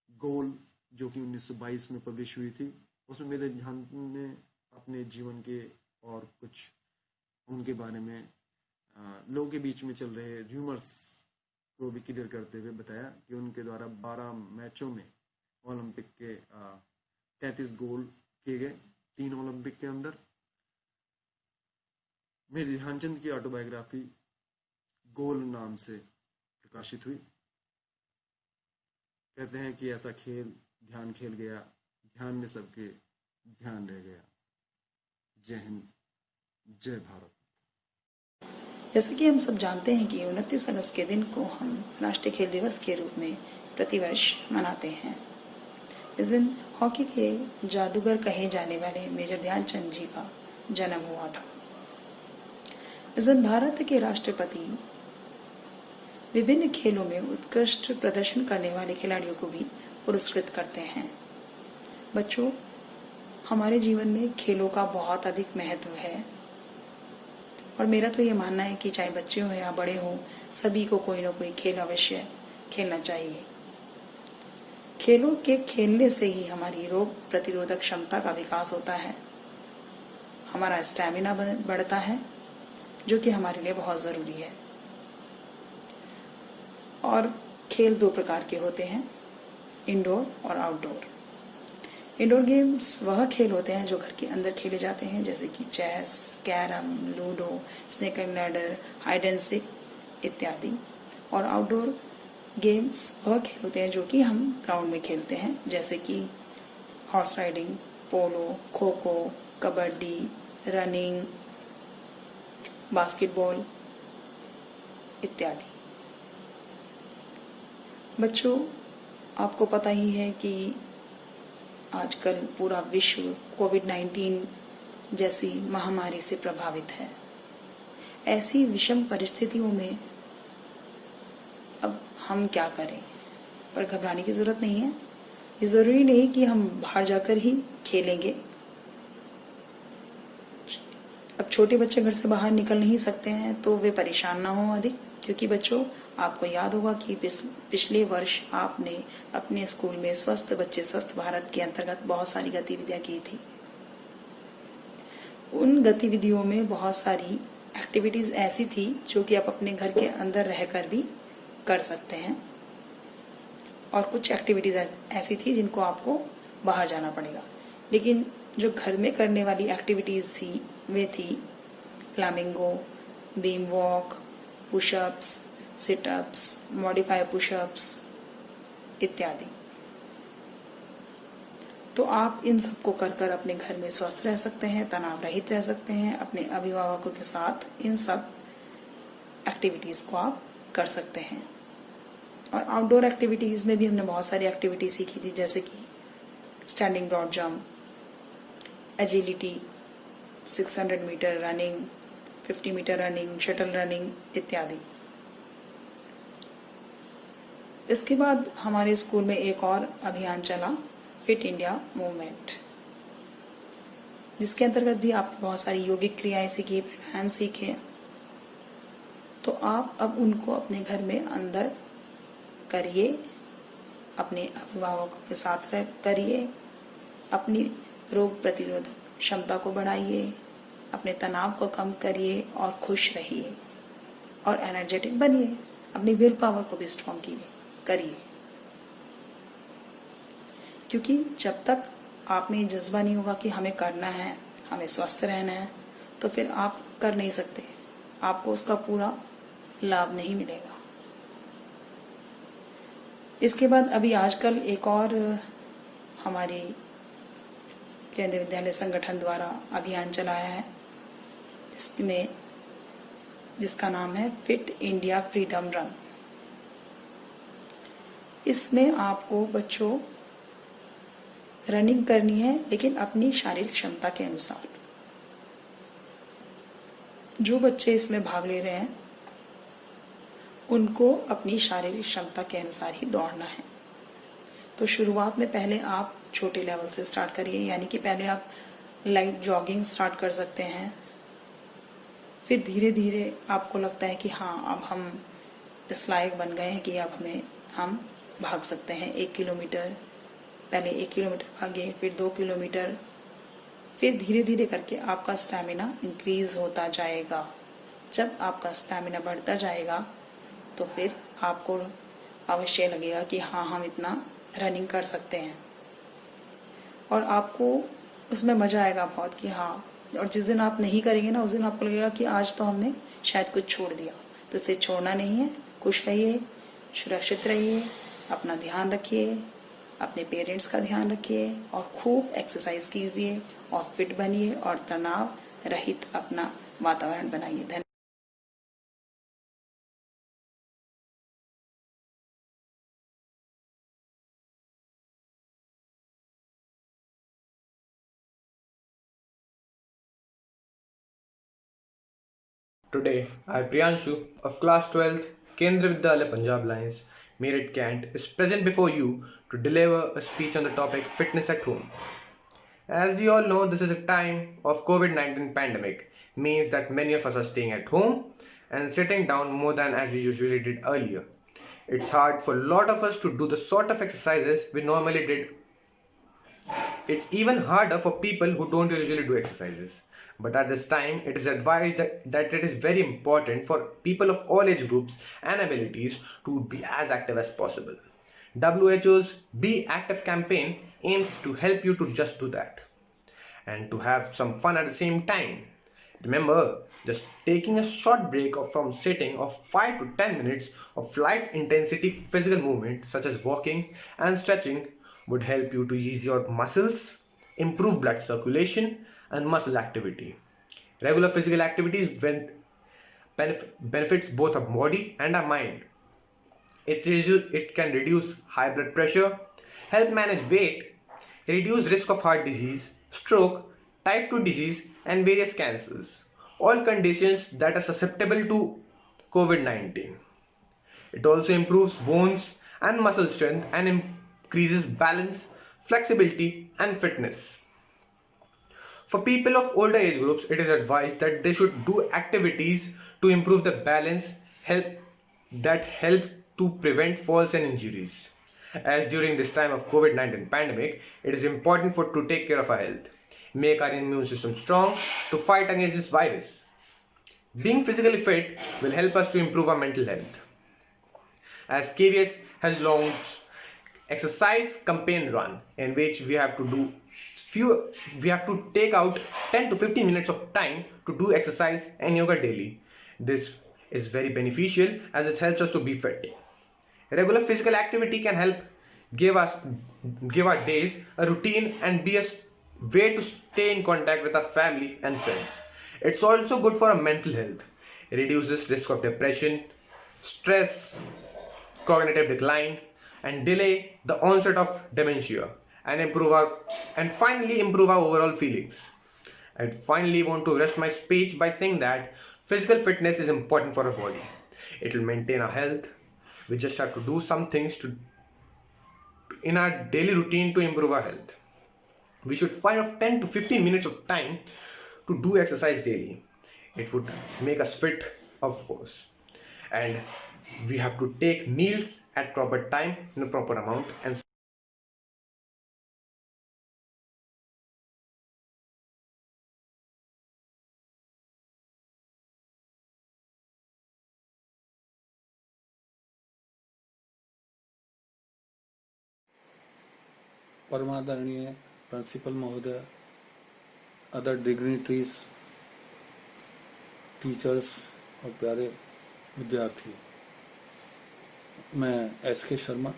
गोल, जो कि 1922 में पब्लिश हुई थी, उसमें मेजर ध्यानचंद ने अपने जीवन के और कुछ उनके बारे में लोगों के बीच में चल रहे र्यूमर्स को भी क्लियर करते हुए बताया कि उनके द्वारा 12 मैचों में ओलंपिक के 33 गोल किए गए, 3 ओलंपिक के अंदर। मेजर ध्यानचंद की ऑटोबायोग्राफी गोल नाम से प्रकाशित हुई। कहते हैं कि ऐसा खेल ध्यान खेल गया, ध्यान में सबके ध्यान रह गया। जय हिंद, जय भारत। जैसा कि हम सब जानते हैं कि 29 अगस्त के दिन को हम राष्ट्रीय खेल दिवस के रूप में प्रतिवर्ष मनाते हैं। इस दिन हॉकी के जादूगर कहे जाने वाले मेजर ध्यानचंद जी का जन्म हुआ था। इस दिन भारत के राष्ट्रपति विभिन्न खेलों में उत्कृष्ट प्रदर्शन करने वाले खिलाड़ियों को भी पुरस्कृत करते हैं। बच्चों, हमारे जीवन में खेलों का बहुत अधिक महत्व है और मेरा तो ये मानना है कि चाहे बच्चे हो या बड़े हो, सभी को कोई ना कोई खेल अवश्य खेलना चाहिए। खेलों के खेलने से ही हमारी रोग प्रतिरोधक क्षमता का विकास होता है, हमारा स्टैमिना बढ़ता है, जो कि हमारे लिए बहुत ज़रूरी है। और खेल 2 प्रकार के होते हैं, इंडोर और आउटडोर। इंडोर गेम्स वह खेल होते हैं जो घर के अंदर खेले जाते हैं, जैसे कि chess, carrom, ludo, snake and ladder, hide and seek इत्यादि। और आउटडोर गेम्स वह खेल होते हैं जो कि हम ग्राउंड में खेलते हैं, जैसे कि हॉर्स राइडिंग, पोलो, खो खो, कबड्डी, रनिंग, बास्केटबॉल इत्यादि। बच्चों, आपको पता ही है कि आजकल पूरा विश्व कोविड-19 जैसी महामारी से प्रभावित है। ऐसी विषम परिस्थितियों में अब हम क्या करें? पर घबराने की जरूरत नहीं है। ये ज़रूरी नहीं कि हम बाहर जाकर ही खेलेंगे। अब छोटे बच्चे घर से बाहर निकल नहीं सकते हैं तो वे परेशान ना हो अधिक, क्योंकि बच्चों आपको याद होगा कि पिछले वर्ष आपने अपने स्कूल में स्वस्थ बच्चे स्वस्थ भारत के अंतर्गत बहुत सारी गतिविधियां की थी। उन गतिविधियों में बहुत सारी एक्टिविटीज ऐसी थी जो कि आप अपने घर के अंदर रहकर भी कर सकते हैं, और कुछ एक्टिविटीज ऐसी थी जिनको आपको बाहर जाना पड़ेगा। लेकिन जो घर में करने वाली एक्टिविटीज थी वे थी flamingo, beam walk, pushups, sit-ups, modify pushups इत्यादि। तो आप इन सबको कर अपने घर में स्वस्थ रह सकते हैं, तनाव रहित रह सकते हैं। अपने अभिभावकों के साथ इन सब एक्टिविटीज को आप कर सकते हैं। और आउटडोर एक्टिविटीज में भी हमने बहुत सारी एक्टिविटी सीखी थी, जैसे कि standing broad jump, agility, 600 metre running, 50 metre running, shuttle running इत्यादि। इसके बाद हमारे स्कूल में एक और अभियान चला, फिट इंडिया मूवमेंट, जिसके अंतर्गत भी आपने बहुत सारी यौगिक क्रियाएं सीखी, प्राणायाम सीखे। तो आप अब उनको अपने घर में अंदर करिए, अपने अभिभावकों के साथ रह करिए, अपनी रोग प्रतिरोधक क्षमता को बढ़ाइए, अपने तनाव को कम करिए और खुश रहिए और एनर्जेटिक बनिए। अपनी विल पावर को भी स्ट्रॉन्ग करिए, क्योंकि जब तक आप में जज्बा नहीं होगा कि हमें करना है, हमें स्वस्थ रहना है, तो फिर आप कर नहीं सकते, आपको उसका पूरा लाभ नहीं मिलेगा। इसके बाद अभी आजकल एक और हमारी केंद्रीय विद्यालय संगठन द्वारा अभियान चलाया है, जिसका नाम है फिट इंडिया फ्रीडम रन। इसमें आपको बच्चों रनिंग करनी है, लेकिन अपनी शारीरिक क्षमता के अनुसार। जो बच्चे इसमें भाग ले रहे हैं उनको अपनी शारीरिक क्षमता के अनुसार ही दौड़ना है। तो शुरुआत में पहले आप छोटे लेवल से स्टार्ट करिए, यानी कि पहले आप लाइट जॉगिंग स्टार्ट कर सकते हैं। फिर धीरे धीरे आपको लगता है कि हाँ, अब हम इस लायक बन गए हैं कि अब हम भाग सकते हैं 1 किलोमीटर। पहले 1 किलोमीटर भागे, फिर 2 किलोमीटर, फिर धीरे धीरे करके आपका स्टैमिना इंक्रीज होता जाएगा। जब आपका स्टैमिना बढ़ता जाएगा तो फिर आपको अवश्य लगेगा कि हाँ, हम इतना रनिंग कर सकते हैं, और आपको उसमें मजा आएगा बहुत कि हाँ। और जिस दिन आप नहीं करेंगे ना, उस दिन आपको लगेगा कि आज तो हमने शायद कुछ छोड़ दिया। तो इसे छोड़ना नहीं है, खुश रहिए, सुरक्षित रहिए, अपना ध्यान रखिए, अपने पेरेंट्स का ध्यान रखिए और खूब एक्सरसाइज कीजिए और फिट बनिए और तनाव रहित अपना वातावरण बनाइए। धन्यवाद। Today, I, Priyanshu, of class 12th, Kendra Vidyalaya Punjab Lines, Meerut Cant, is present before you to deliver a speech on the topic fitness at home. As we all know, this is a time of COVID-19 pandemic, means that many of us are staying at home and sitting down more than as we usually did earlier. It's hard for a lot of us to do the sort of exercises we normally did. It's even harder for people who don't usually do exercises. But at this time, it is advised that it is very important for people of all age groups and abilities to be as active as possible. WHO's Be Active campaign aims to help you to just do that and to have some fun at the same time. Remember, just taking a short break from sitting of 5 to 10 minutes of light intensity physical movement such as walking and stretching would help you to ease your muscles, improve blood circulation and muscle activity. Regular physical activities benefits both our body and our mind. It can reduce high blood pressure, help manage weight, reduce risk of heart disease, stroke, type 2 disease and various cancers, all conditions that are susceptible to COVID-19. It also improves bones and muscle strength and increases balance, flexibility, and fitness. For people of older age groups, it is advised that they should do activities to improve the balance, help to prevent falls and injuries. As during this time of COVID-19 pandemic, it is important to take care of our health, make our immune system strong to fight against this virus. Being physically fit will help us to improve our mental health. As KVS has launched exercise campaign run, in which we have to take out 10 to 15 minutes of time to do exercise and yoga daily. This is very beneficial as it helps us to be fit. Regular physical activity can help give our days a routine and be a way to stay in contact with our family and friends. It's also good for our mental health. It reduces risk of depression, stress, cognitive decline, and delay the onset of dementia, and finally improve our overall feelings. I finally want to rest my speech by saying that physical fitness is important for our body. It will maintain our health. We just have to do some things in our daily routine to improve our health. We should find off 10 to 15 minutes of time to do exercise daily. It would make us fit, of course. And we have to take meals at proper time in a proper amount and परमादरणीय principal महोदय, other dignitaries, teachers और प्यारे विद्यार्थी, मैं SK Sharma,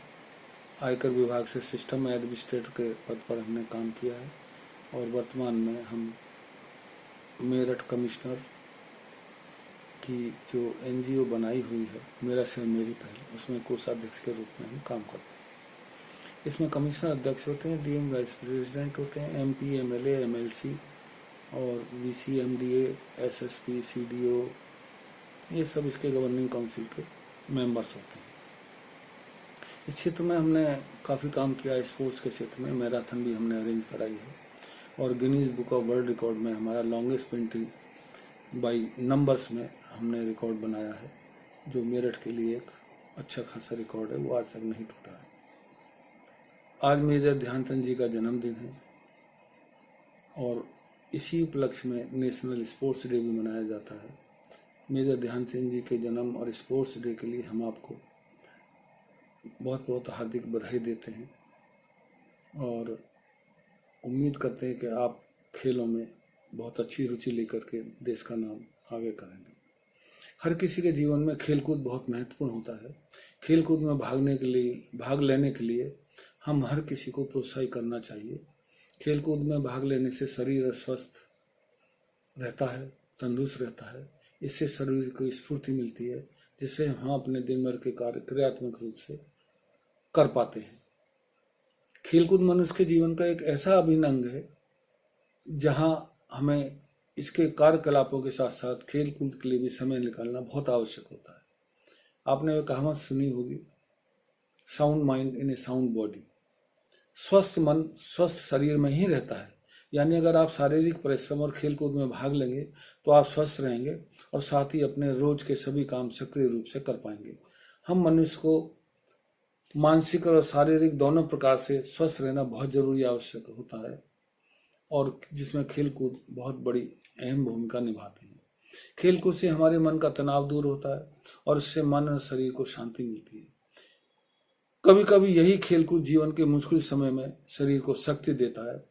आयकर विभाग से system administrator के पद पर हमने काम किया है और वर्तमान में हम मेरठ कमिश्नर की जो NGO बनाई हुई है मेरा शहर मेरी पहल, उसमें कोषाध्यक्ष के रूप में हम काम करते हैं। इसमें कमिश्नर अध्यक्ष होते हैं, DM वाइस प्रेसिडेंट होते हैं, MP, MLA, MLC और VC, MDA, SSP, CDO, ये सब इसके गवर्निंग काउंसिल के मेंबर्स होते हैं। इस क्षेत्र में हमने काफ़ी काम किया है। स्पोर्ट्स के क्षेत्र में मैराथन भी हमने अरेंज कराई है और Guinness book of world record में हमारा लॉन्गेस्ट स्प्रिंटिंग बाई नंबर्स में हमने रिकॉर्ड बनाया है, जो मेरठ के लिए एक अच्छा खासा रिकॉर्ड है, वो आज तक नहीं टूटा है। आज मेजर ध्यानचंद जी का जन्मदिन है और इसी उपलक्ष्य में नेशनल स्पोर्ट्स डे भी मनाया जाता है। मेजर ध्यानचंद जी के जन्म और स्पोर्ट्स डे के लिए हम आपको बहुत बहुत हार्दिक बधाई देते हैं और उम्मीद करते हैं कि आप खेलों में बहुत अच्छी रुचि लेकर के देश का नाम आगे करेंगे। हर किसी के जीवन में खेलकूद बहुत महत्वपूर्ण होता है। खेलकूद में भाग लेने के लिए हम हर किसी को प्रोत्साहित करना चाहिए। खेलकूद में भाग लेने से शरीर स्वस्थ रहता है, तंदुरुस्त रहता है। इससे शरीर को स्फूर्ति मिलती है, जिससे हम अपने दिन भर के कार्य क्रियात्मक रूप से कर पाते हैं। खेलकूद मनुष्य के जीवन का एक ऐसा अभिन्न अंग है जहां हमें इसके कार्यकलापों के साथ साथ खेलकूद के लिए भी समय निकालना बहुत आवश्यक होता है। आपने वो कहावत सुनी होगी, sound mind in A sound body. स्वस्थ मन स्वस्थ शरीर में ही रहता है। यानी अगर आप शारीरिक परिश्रम और खेलकूद में भाग लेंगे तो आप स्वस्थ रहेंगे और साथ ही अपने रोज के सभी काम सक्रिय रूप से कर पाएंगे। हम मनुष्य को मानसिक और शारीरिक दोनों प्रकार से स्वस्थ रहना बहुत जरूरी आवश्यक होता है और जिसमें खेलकूद बहुत बड़ी अहम भूमिका निभाते हैं। खेलकूद से हमारे मन का तनाव दूर होता है और इससे मन और शरीर को शांति मिलती है। कभी कभी यही खेलकूद जीवन के मुश्किल समय में शरीर को शक्ति देता है।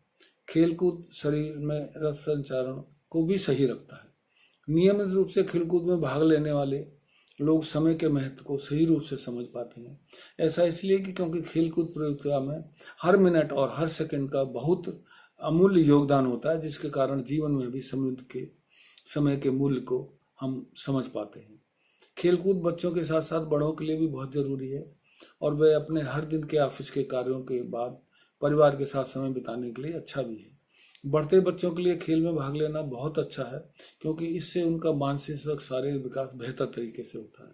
खेलकूद शरीर में रक्त संचारण को भी सही रखता है। नियमित रूप से खेलकूद में भाग लेने वाले लोग समय के महत्व को सही रूप से समझ पाते हैं। ऐसा इसलिए कि क्योंकि खेलकूद प्रतियोगिता में हर मिनट और हर सेकंड का बहुत अमूल्य योगदान होता है, जिसके कारण जीवन में भी समय के मूल्य को हम समझ पाते हैं। खेलकूद बच्चों के साथ साथ बड़ों के लिए भी बहुत जरूरी है और वे अपने हर दिन के ऑफिस के कार्यों के बाद परिवार के साथ समय बिताने के लिए अच्छा भी है। बढ़ते बच्चों के लिए खेल में भाग लेना बहुत अच्छा है, क्योंकि इससे उनका मानसिक और शारीरिक विकास बेहतर तरीके से होता है।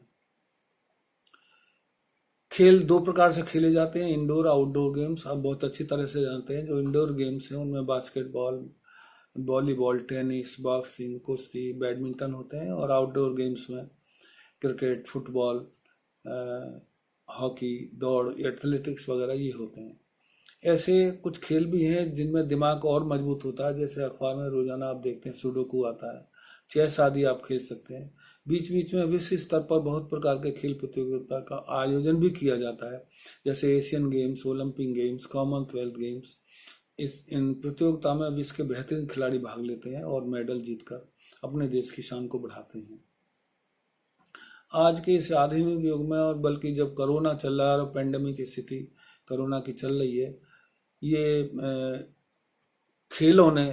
खेल दो प्रकार से खेले जाते हैं, इंडोर आउटडोर गेम्स। आप बहुत अच्छी तरह से जानते हैं जो इंडोर गेम्स हैं उनमें बास्केटबॉल, वॉलीबॉल, टेनिस, बॉक्सिंग, कुश्ती, बैडमिंटन होते हैं। और आउटडोर गेम्स में क्रिकेट, फुटबॉल, हॉकी, दौड़, एथलेटिक्स वगैरह ये होते हैं। ऐसे कुछ खेल भी हैं जिनमें दिमाग और मजबूत होता है, जैसे अखबार में रोजाना आप देखते हैं सुडोकू आता है, चेस आदि आप खेल सकते हैं। बीच बीच में विश्व स्तर पर बहुत प्रकार के खेल प्रतियोगिता का आयोजन भी किया जाता है, जैसे Asian Games, Olympic Games, Commonwealth Games. इन प्रतियोगिता में विश्व के बेहतरीन खिलाड़ी भाग लेते हैं और मेडल जीतकर अपने देश की शान को बढ़ाते हैं। आज के इस आधुनिक युग में, और बल्कि जब कोरोना चल रहा है और पेंडेमिक की स्थिति कोरोना की चल रही है, ये खेलों ने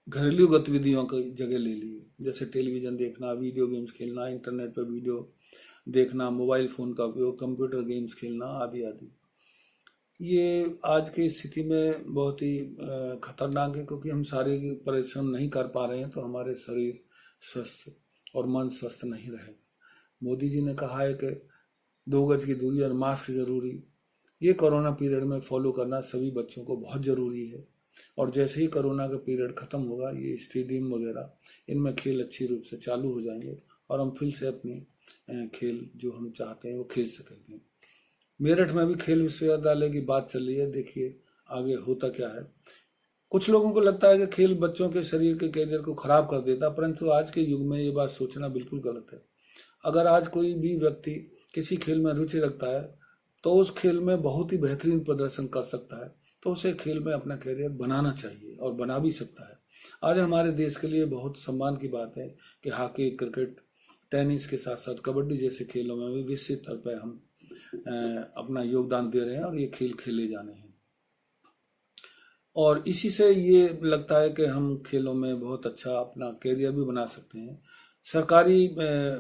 घरेलू गतिविधियों की जगह ले ली है, जैसे टेलीविजन देखना, वीडियो गेम्स खेलना, इंटरनेट पर वीडियो देखना, मोबाइल फोन का उपयोग, कंप्यूटर गेम्स खेलना आदि आदि। ये आज की स्थिति में बहुत ही खतरनाक है, क्योंकि हम शारीरिक परिश्रम नहीं कर पा रहे हैं तो हमारे शरीर स्वस्थ और मन स्वस्थ नहीं रहेगा। मोदी जी ने कहा है कि 2 गज की दूरी और मास्क जरूरी। ये कोरोना पीरियड में फॉलो करना सभी बच्चों को बहुत ज़रूरी है। और जैसे ही कोरोना का पीरियड ख़त्म होगा, ये स्टेडियम वगैरह इनमें खेल अच्छी रूप से चालू हो जाएंगे और हम फिर से अपनी खेल जो हम चाहते हैं वो खेल सकेंगे। मेरठ में भी खेल विश्वविद्यालय की बात चल रही है, देखिए आगे होता क्या है। कुछ लोगों को लगता है कि खेल बच्चों के शरीर के कैरियर को खराब कर देता, परंतु आज के युग में ये बात सोचना बिल्कुल गलत है। अगर आज कोई भी व्यक्ति किसी खेल में रुचि रखता है तो उस खेल में बहुत ही बेहतरीन प्रदर्शन कर सकता है, तो उसे खेल में अपना कैरियर बनाना चाहिए और बना भी सकता है। आज हमारे देश के लिए बहुत सम्मान की बात है कि हॉकी, क्रिकेट, टेनिस के साथ साथ कबड्डी जैसे खेलों में भी विश्व स्तर पर हम अपना योगदान दे रहे हैं और ये खेल खेले जाने हैं। और इसी से ये लगता है कि हम खेलों में बहुत अच्छा अपना कैरियर भी बना सकते हैं। सरकारी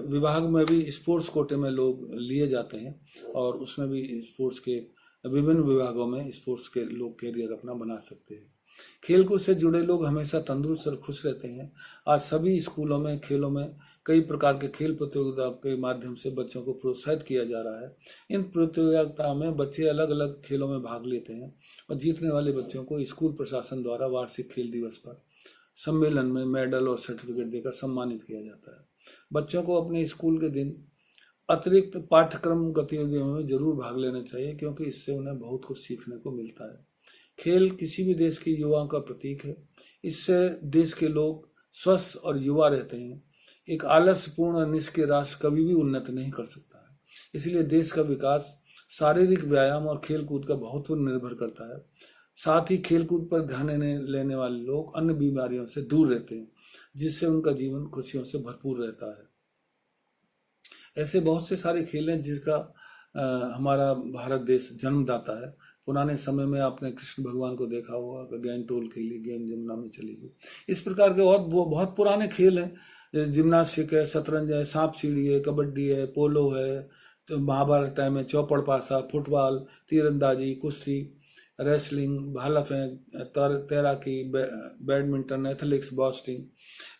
विभाग में भी स्पोर्ट्स कोटे में लोग लिए जाते हैं और उसमें भी स्पोर्ट्स के विभिन्न विभागों में स्पोर्ट्स के लोग कैरियर अपना बना सकते हैं। खेलकूद से जुड़े लोग हमेशा तंदुरुस्त और खुश रहते हैं। आज सभी स्कूलों में खेलों में कई प्रकार के खेल प्रतियोगिता के माध्यम से बच्चों को प्रोत्साहित किया जा रहा है। इन प्रतियोगिताओं में बच्चे अलग अलग खेलों में भाग लेते हैं और जीतने वाले बच्चों को स्कूल प्रशासन द्वारा वार्षिक खेल दिवस पर सम्मेलन में मेडल और सर्टिफिकेट देकर सम्मानित किया जाता है। बच्चों को अपने स्कूल के दिन अतिरिक्त पाठ्यक्रम गतिविधियों में जरूर भाग लेना चाहिए, क्योंकि इससे उन्हें बहुत कुछ सीखने को मिलता है। खेल किसी भी देश के युवाओं का प्रतीक है। इससे देश के लोग स्वस्थ और युवा रहते हैं। एक आलस्यपूर्ण और निष्क्रिय राष्ट्र कभी भी उन्नति नहीं कर सकता है। इसलिए देश का विकास शारीरिक व्यायाम और खेलकूद का बहुत निर्भर करता है। साथ ही खेलकूद पर ध्यान लेने वाले लोग अन्य बीमारियों से दूर रहते हैं, जिससे उनका जीवन खुशियों से भरपूर रहता है। ऐसे बहुत से सारे खेल हैं जिसका हमारा भारत देश जन्मदाता है। पुराने समय में आपने कृष्ण भगवान को देखा होगा कि गेंद टोल खेली, गेंद जमुना में चली गई। इस प्रकार के और वो बहुत पुराने खेल हैं, जिम्नास्टिक है, शतरंज है, सांप सीढ़ी है, कबड्डी है, पोलो है, तो महाभारत टाइम में चौपड़ पासा, फुटबॉल, तीरंदाजी, कुश्ती, रेसलिंग, भाला फेंक, तैराकी, badminton, athletics,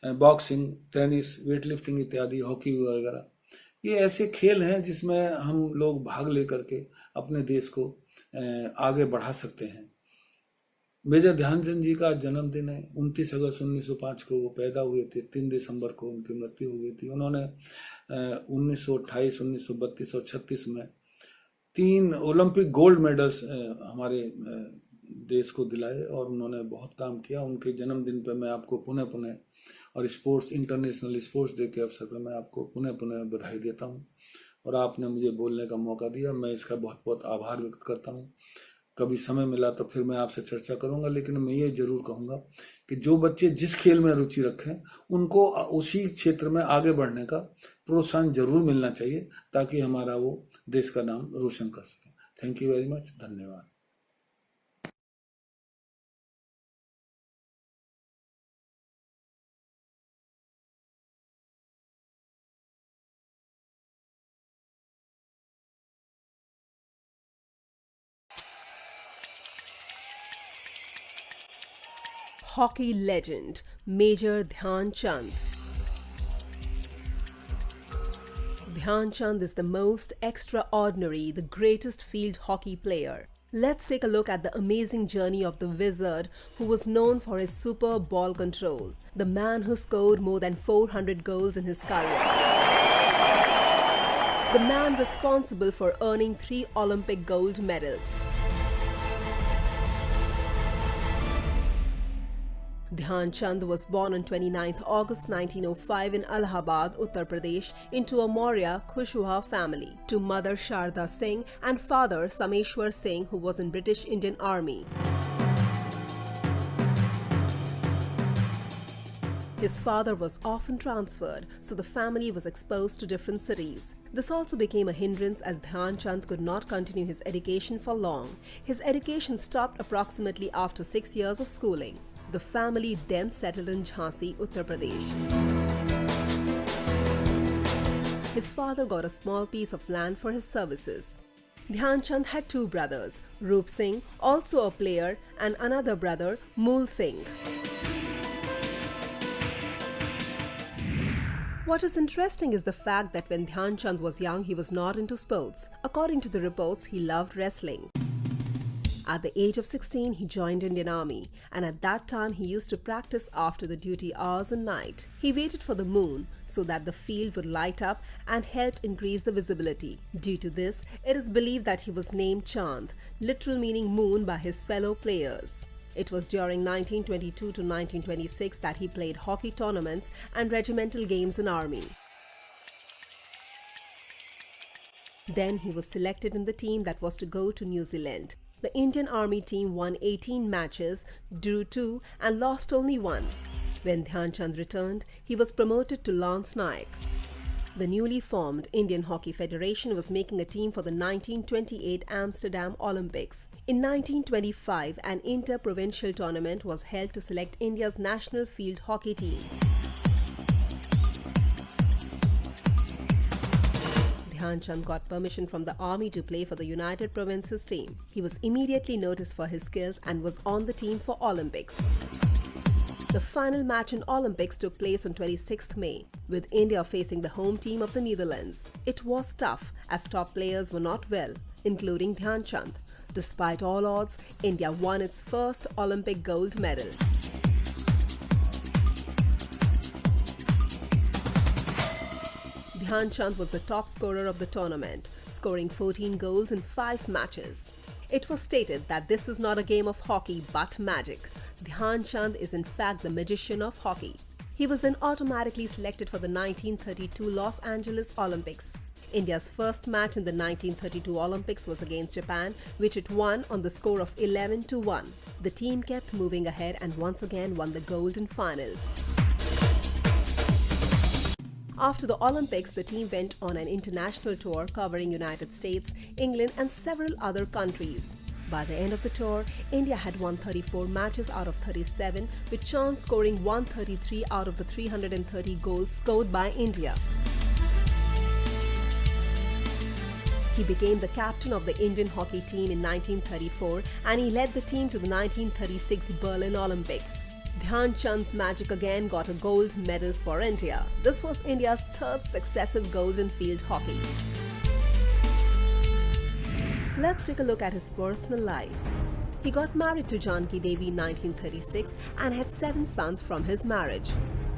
boxing, tennis, weightlifting इत्यादि, हॉकी वगैरह। ये ऐसे खेल हैं जिसमें हम लोग भाग लेकर के अपने देश को आगे बढ़ा सकते हैं। मेजर ध्यानचंद जी का जन्मदिन है। 29 अगस्त 1905 को वो पैदा हुए थे। 3 दिसंबर को उनकी मृत्यु हो गई थी। उन्होंने 1928, 1932 और 36 में 3 ओलंपिक गोल्ड मेडल्स हमारे देश को दिलाए और उन्होंने बहुत काम किया। उनके जन्मदिन पर मैं आपको पुनः पुनः और स्पोर्ट्स इंटरनेशनल स्पोर्ट्स डे के अवसर पर मैं आपको पुनः पुनः बधाई देता हूं। और आपने मुझे बोलने का मौका दिया, मैं इसका बहुत बहुत आभार व्यक्त करता हूं। कभी समय मिला तो फिर मैं आपसे चर्चा करूंगा, लेकिन मैं ये जरूर कहूंगा कि जो बच्चे जिस खेल में रुचि रखें उनको उसी क्षेत्र में आगे बढ़ने का प्रोत्साहन जरूर मिलना चाहिए, ताकि हमारा वो देश का नाम रोशन कर सके। Thank you very much. धन्यवाद। Hockey legend major Dhyanchand. Dhyan Chand is the most extraordinary, the greatest field hockey player. Let's take a look at the amazing journey of the wizard who was known for his superb ball control, the man who scored more than 400 goals in his career. The man responsible for earning 3 Olympic gold medals. Dhyan Chand was born on 29th August 1905 in Allahabad, Uttar Pradesh, into a Maurya Kushwaha family, to mother Sharda Singh and father Sameshwar Singh, who was in British Indian Army. His father was often transferred, so the family was exposed to different cities. This also became a hindrance as Dhyan Chand could not continue his education for long. His education stopped approximately after 6 years of schooling. The family then settled in Jhansi, Uttar Pradesh. His father got a small piece of land for his services. Dhyan Chand had 2 brothers, Roop Singh, also a player, and another brother, Mool Singh. What is interesting is the fact that when Dhyan Chand was young, he was not into sports. According to the reports, he loved wrestling. At the age of 16, he joined Indian Army, and at that time he used to practice after the duty hours and night. He waited for the moon so that the field would light up and helped increase the visibility. Due to this, it is believed that he was named Chand, literal meaning moon, by his fellow players. It was during 1922 to 1926 that he played hockey tournaments and regimental games in Army. Then he was selected in the team that was to go to New Zealand. The Indian Army team won 18 matches, drew 2 and lost only 1. When Dhyan Chand returned, he was promoted to Lance Naik. The newly formed Indian Hockey Federation was making a team for the 1928 Amsterdam Olympics. In 1925, an inter-provincial tournament was held to select India's national field hockey team. Dhyan Chand got permission from the army to play for the United Provinces team. He was immediately noticed for his skills and was on the team for Olympics. The final match in Olympics took place on 26th May, with India facing the home team of the Netherlands. It was tough as top players were not well, including Dhyan Chand. Despite all odds, India won its first Olympic gold medal. Dhyan Chand was the top scorer of the tournament, scoring 14 goals in 5 matches. It was stated that this is not a game of hockey but magic. Dhyan Chand is in fact the magician of hockey. He was then automatically selected for the 1932 Los Angeles Olympics. India's first match in the 1932 Olympics was against Japan, which it won on the score of 11-1. The team kept moving ahead and once again won the gold in finals. After the Olympics, the team went on an international tour covering United States, England and several other countries. By the end of the tour, India had won 34 matches out of 37, with Chand scoring 133 out of the 330 goals scored by India. He became the captain of the Indian hockey team in 1934 and he led the team to the 1936 Berlin Olympics. Dhyan Chand's magic again got a gold medal for India. This was India's 3rd successive gold in field hockey. Let's take a look at his personal life. He got married to Janki Devi in 1936 and had 7 sons from his marriage.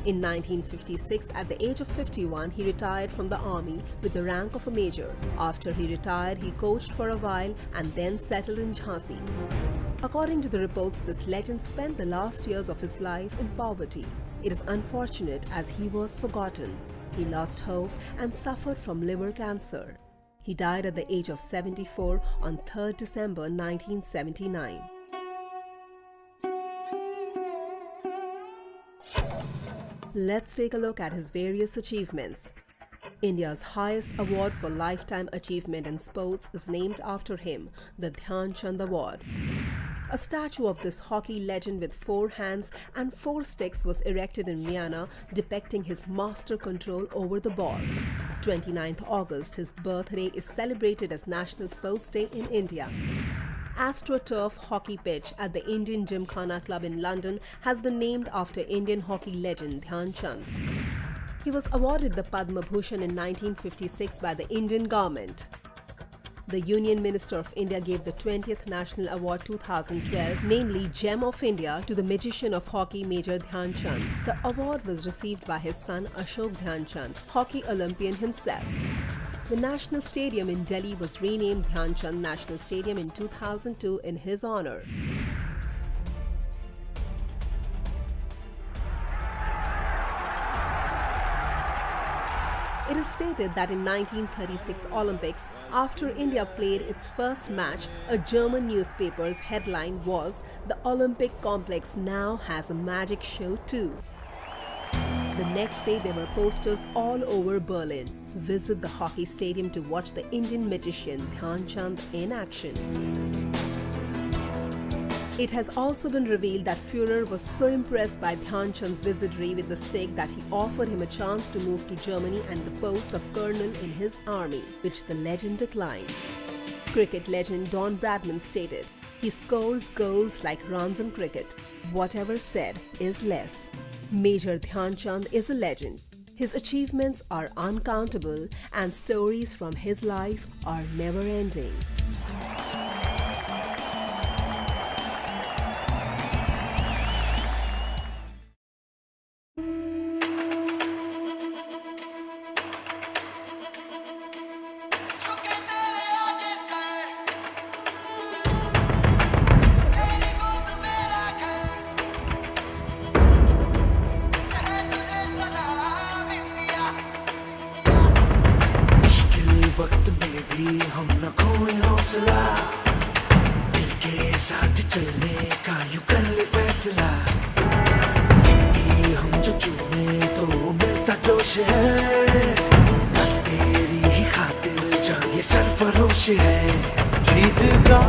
In 1956, at the age of 51, he retired from the army with the rank of a major. After he retired, he coached for a while and then settled in Jhansi. According to the reports, this legend spent the last years of his life in poverty. It is unfortunate as he was forgotten. He lost hope and suffered from liver cancer. He died at the age of 74 on 3rd December 1979. Let's take a look at his various achievements. India's highest award for lifetime achievement in sports is named after him, the Dhyan Chand Award. A statue of this hockey legend with 4 hands and 4 sticks was erected in Vienna, depicting his master control over the ball. 29th August, his birthday, is celebrated as National Sports Day in India. AstroTurf hockey pitch at the Indian Gymkhana Club in London has been named after Indian hockey legend Dhyan Chand. He was awarded the Padma Bhushan in 1956 by the Indian government. The Union Minister of India gave the 20th National Award 2012, namely Gem of India, to the magician of hockey Major Dhyan Chand. The award was received by his son Ashok Dhyan Chand, hockey Olympian himself. The National Stadium in Delhi was renamed Dhyan Chand National Stadium in 2002 in his honor. It is stated that in 1936 Olympics, after India played its first match, a German newspaper's headline was, "The Olympic complex now has a magic show too." The next day there were posters all over Berlin. Visit the hockey stadium to watch the Indian magician Dhyan Chand in action. It has also been revealed that Führer was so impressed by Dhyan Chand's wizardry with the stick that he offered him a chance to move to Germany and the post of colonel in his army, which the legend declined. Cricket legend Don Bradman stated, "He scores goals like runs in cricket. Whatever said is less." Major Dhyan Chand is a legend. His achievements are uncountable and stories from his life are never ending. वक्त में भी हम न खोए हौसला, मिलके साथ चलने का यूं कर ले फैसला। मिट्टी हम जो चूमे तो मिलता जोश है, बस तेरी ही खातिर जा ये सरफरोश है। जीत का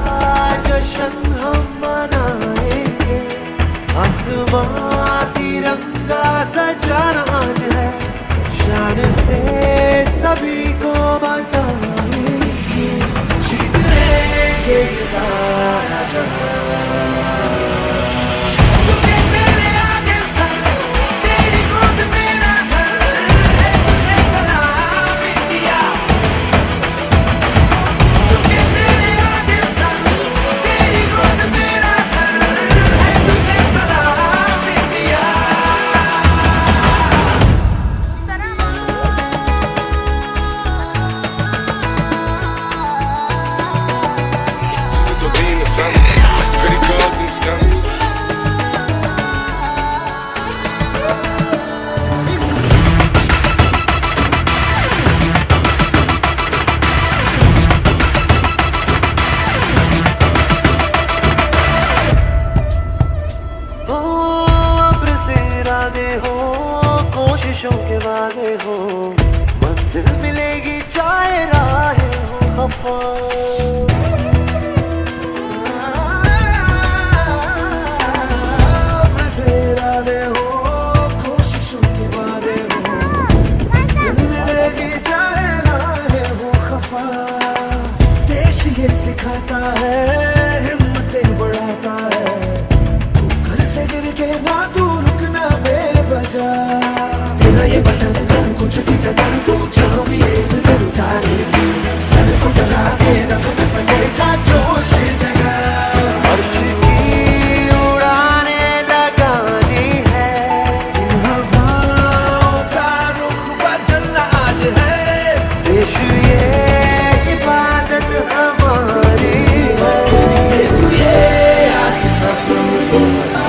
जश्न हम मनाएंगे, आसमां तिरंगा सजाना आज है, शान से सभी को बताएंगे, जीत लेंगे ये सारा जहां। झुके तेरे आगे सर, तेरी गोद मेरा घर है, तुझे सलाम इंडिया। झुके तेरे आगे सर, तेरी गोद मेरा घर है, तुझे सलाम India. Pretty cards and scams. अब्र से इरादे हो, कोशिशों के वादे हो, मंजिल मिलेगी चाहे राहें हो खफा। अब्र से इरादे हो, कोशिशों के वादे हो, मंजिल मिलेगी चाहे राहें हो खफा। देश ये सिखाता है, हिम्मतें बढ़ाता है, से गिर के ना तू रुकना बेवजह। तेरा ये वतन तन कुछ भी जगह तू जहाँ भी ऐसे दिल उतारेगी, दिल को डरा के रख दे फटेगा जोश जगह। अर्श की उड़ाने लगानी है, इन हवाओं का रुख बदलना आज है, देश ये इबादत हमारी है। तू ये आज सबको बता,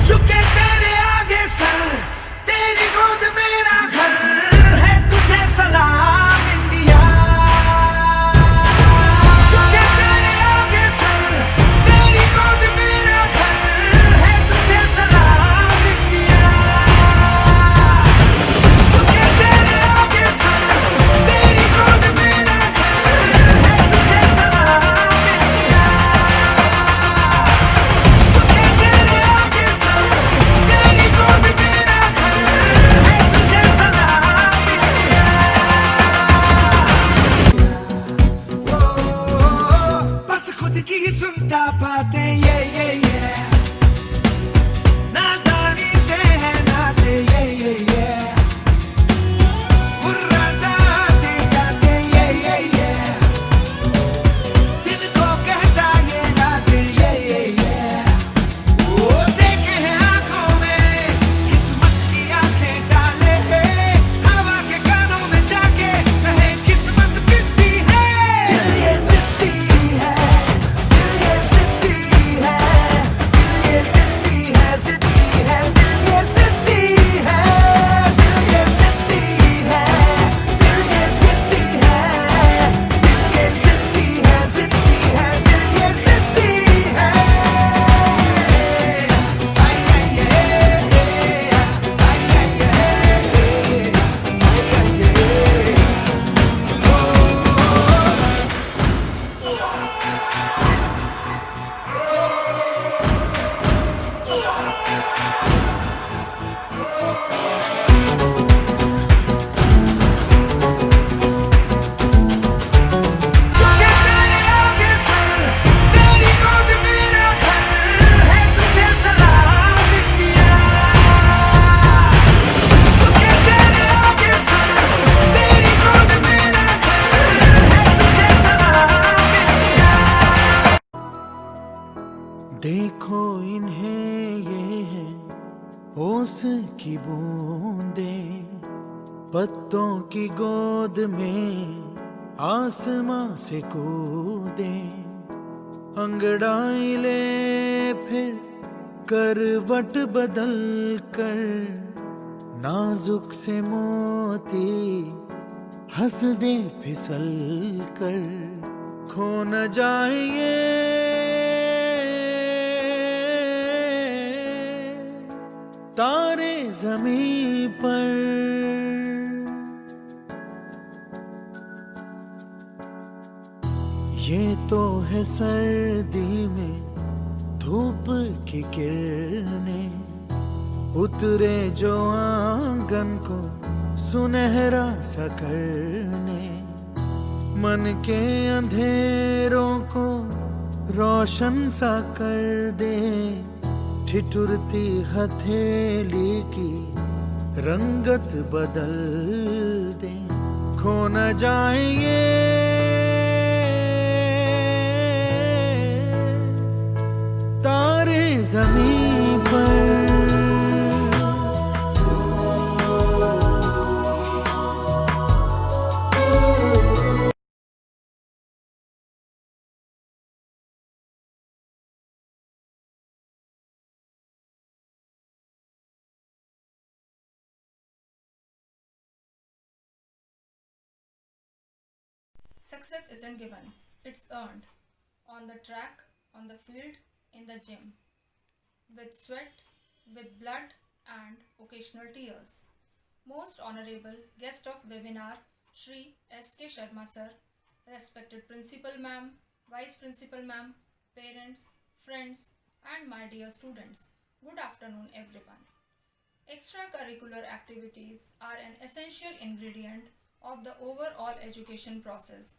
झुके तेरे आगे सर, तेरी गोद बूंदें पत्तों की गोद में आसमां से कूदे, अंगड़ाई ले फिर करवट बदल कर, नाजुक से मोती हंस दे फिसल कर, खो न जाए ये तारे ज़मीं पर। ये तो है सर्दी में धूप की किरणें, उतरे जो आंगन को सुनहरा सा करने, मन के अंधेरों को रोशन सा कर दे, ठिठुरती हथेली की रंगत बदल दे, खो न जाए ये तारे ज़मीं पर। Success isn't given, it's earned. On the track, on the field, in the gym. With sweat, with blood and occasional tears. Most honorable guest of webinar, Shri S.K. Sharma sir, respected principal ma'am, vice principal ma'am, parents, friends and my dear students. Good afternoon everyone. Extracurricular activities are an essential ingredient of the overall education process,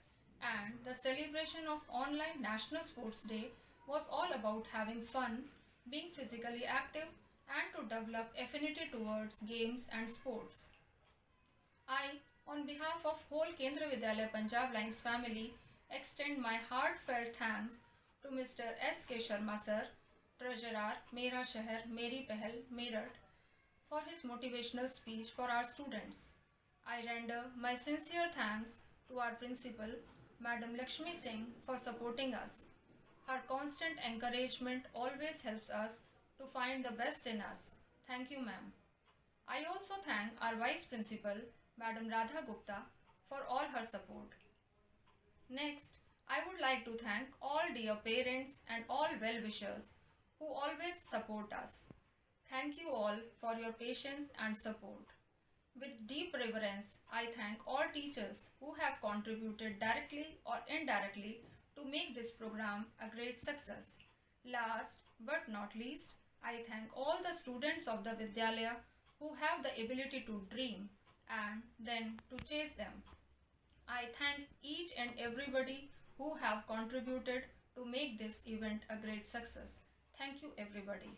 and the celebration of online National Sports Day was all about having fun, being physically active and to develop affinity towards games and sports. I, on behalf of whole Kendra Vidyalaya Punjab Lines family, extend my heartfelt thanks to Mr. S.K. Sharma sir, Treasurer, Mera Shahar, Meri Pehal, Meerut, for his motivational speech for our students. I render my sincere thanks to our principal, Madam Lakshmi Singh, for supporting us. Her constant encouragement always helps us to find the best in us. Thank you, ma'am. I also thank our vice principal, Madam Radha Gupta, for all her support. Next, I would like to thank all dear parents and all well-wishers who always support us. Thank you all for your patience and support. With deep reverence, I thank all teachers who have contributed directly or indirectly to make this program a great success. Last but not least, I thank all the students of the Vidyalaya who have the ability to dream and then to chase them. I thank each and everybody who have contributed to make this event a great success. Thank you everybody.